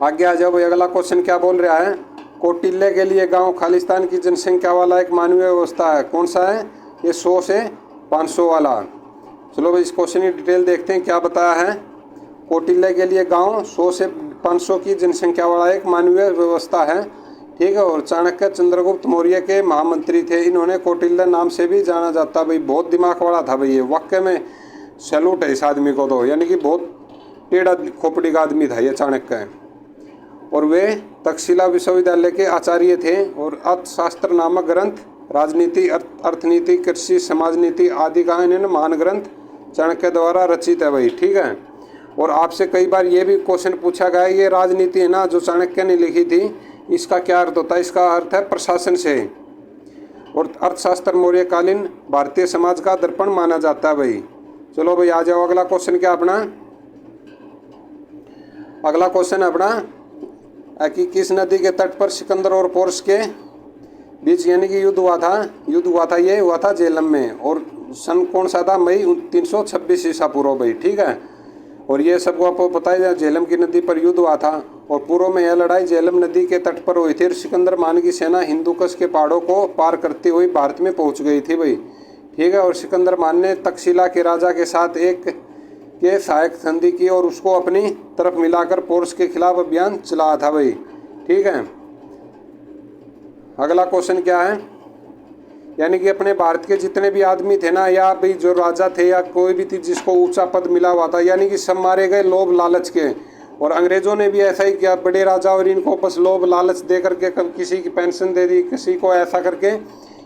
आगे आ जाओ भाई। अगला क्वेश्चन क्या बोल रहा है, कौटिल्य के लिए गांव खालिस्तान की जनसंख्या वाला एक मानवीय व्यवस्था है। कौन सा है ये, 100 से 500 वाला। चलो भाई इस क्वेश्चन की डिटेल देखते हैं क्या बताया है। कौटिल्य के लिए गांव 100 से 500 की जनसंख्या वाला एक मानवीय व्यवस्था है। ठीक है, और चाणक्य चंद्रगुप्त मौर्य के महामंत्री थे। इन्होंने कौटिल्य नाम से भी जाना जाता भाई। बहुत दिमाग वाला था भाई ये, वाकई में सैल्यूट है इस आदमी को तो, यानी कि बहुत टेढ़ा खोपड़ी का आदमी था ये चाणक्य। और वे तक्षशिला विश्वविद्यालय के आचार्य थे और अर्थशास्त्र नामक ग्रंथ, राजनीति, अर्थनीति, कृषि, समाज नीति आदि का इन्होंने महान ग्रंथ चाणक्य द्वारा रचित है भाई। ठीक है, और आपसे कई बार ये भी क्वेश्चन पूछा गया है, ये राजनीति है ना जो चाणक्य ने लिखी थी, इसका क्या अर्थ होता है, इसका अर्थ है प्रशासन से। और अर्थशास्त्र मौर्यकालीन भारतीय समाज का दर्पण माना जाता है भाई। चलो भाई आ जाओ। अगला क्वेश्चन क्या अपना, अगला क्वेश्चन अपना कि किस नदी के तट पर सिकंदर और पोरस के बीच यानी कि युद्ध हुआ था, ये हुआ था झेलम में। और सन कौन सा था, मई 326 ईसा पूर्व भाई। ठीक है, और ये सबको आपको पता है, झेलम की नदी पर युद्ध हुआ था। और पूर्व में यह लड़ाई झेलम नदी के तट पर हुई थी। और सिकंदर मान की सेना हिंदुकुश के पहाड़ों को पार करती हुई भारत में पहुंच गई थी भाई। ठीक है, और सिकंदर मान ने तक्षशिला के राजा के साथ एक के सहायक संधि की और उसको अपनी तरफ मिलाकर पोरस के खिलाफ अभियान चलाया था भाई। ठीक है, अगला क्वेश्चन क्या है, यानी कि अपने भारत के जितने भी आदमी थे ना, या भाई जो राजा थे या कोई भी थी जिसको ऊंचा पद मिला हुआ था, यानी कि सब मारे गए लोभ लालच के। और अंग्रेजों ने भी ऐसा ही किया, बड़े राजा और इनको बस लोभ लालच दे करके किसी की पेंशन दे दी, किसी को ऐसा करके,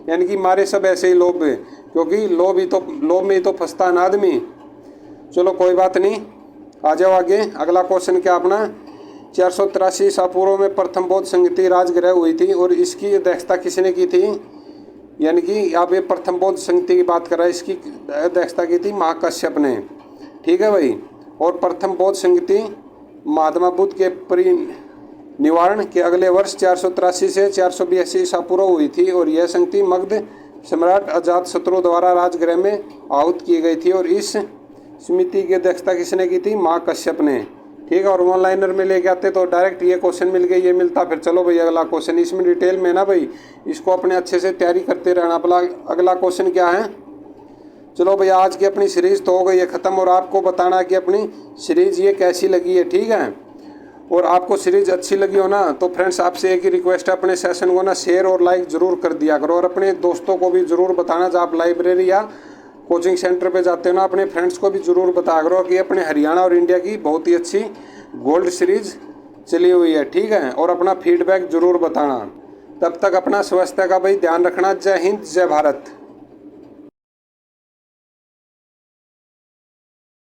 यानी कि मारे सब ऐसे ही लोभ है, क्योंकि लोभ में ही तो फंसता है ना आदमी। चलो कोई बात नहीं, आ जाओ आगे। अगला क्वेश्चन क्या अपना, 483 ईसा पूर्व में प्रथम बौद्ध संगति राजगृह हुई थी और इसकी अध्यक्षता किसने की थी, यानी कि आप ये प्रथम बौद्ध संगति की बात कर रहा है, इसकी अध्यक्षता की थी महाकश्यप ने। ठीक है भाई, और प्रथम बौद्ध संगति महात्मा बुद्ध के परिनिर्वाण के अगले वर्ष 483 से 482 ईसा पूर्व हुई थी। और यह संगति मगध सम्राट अजातशत्रु द्वारा राजगृह में आहूत की गई थी। और इस समिति की अध्यक्षता किसने की थी, महाकश्यप ने। ठीक है, और वन लाइनर में लेके आते तो डायरेक्ट ये क्वेश्चन मिल गया, ये मिलता फिर। चलो भाई अगला क्वेश्चन, इसमें डिटेल में ना भाई इसको अपने अच्छे से तैयारी करते रहना। अगला क्वेश्चन क्या है, चलो भाई आज की अपनी सीरीज तो हो गई है ख़त्म, और आपको बताना कि अपनी सीरीज ये कैसी लगी है। ठीक है, और आपको सीरीज अच्छी लगी हो ना तो फ्रेंड्स आपसे एक ही रिक्वेस्ट है, अपने सेशन को ना शेयर और लाइक ज़रूर कर दिया करो। और अपने दोस्तों को भी ज़रूर बताना, जब आप लाइब्रेरी या कोचिंग सेंटर पे जाते हो ना, अपने फ्रेंड्स को भी ज़रूर बताया करो कि अपने हरियाणा और इंडिया की बहुत ही अच्छी गोल्ड सीरीज चली हुई है। ठीक है, और अपना फीडबैक ज़रूर बताना। तब तक अपना स्वास्थ्य का भाई ध्यान रखना। जय हिंद, जय भारत।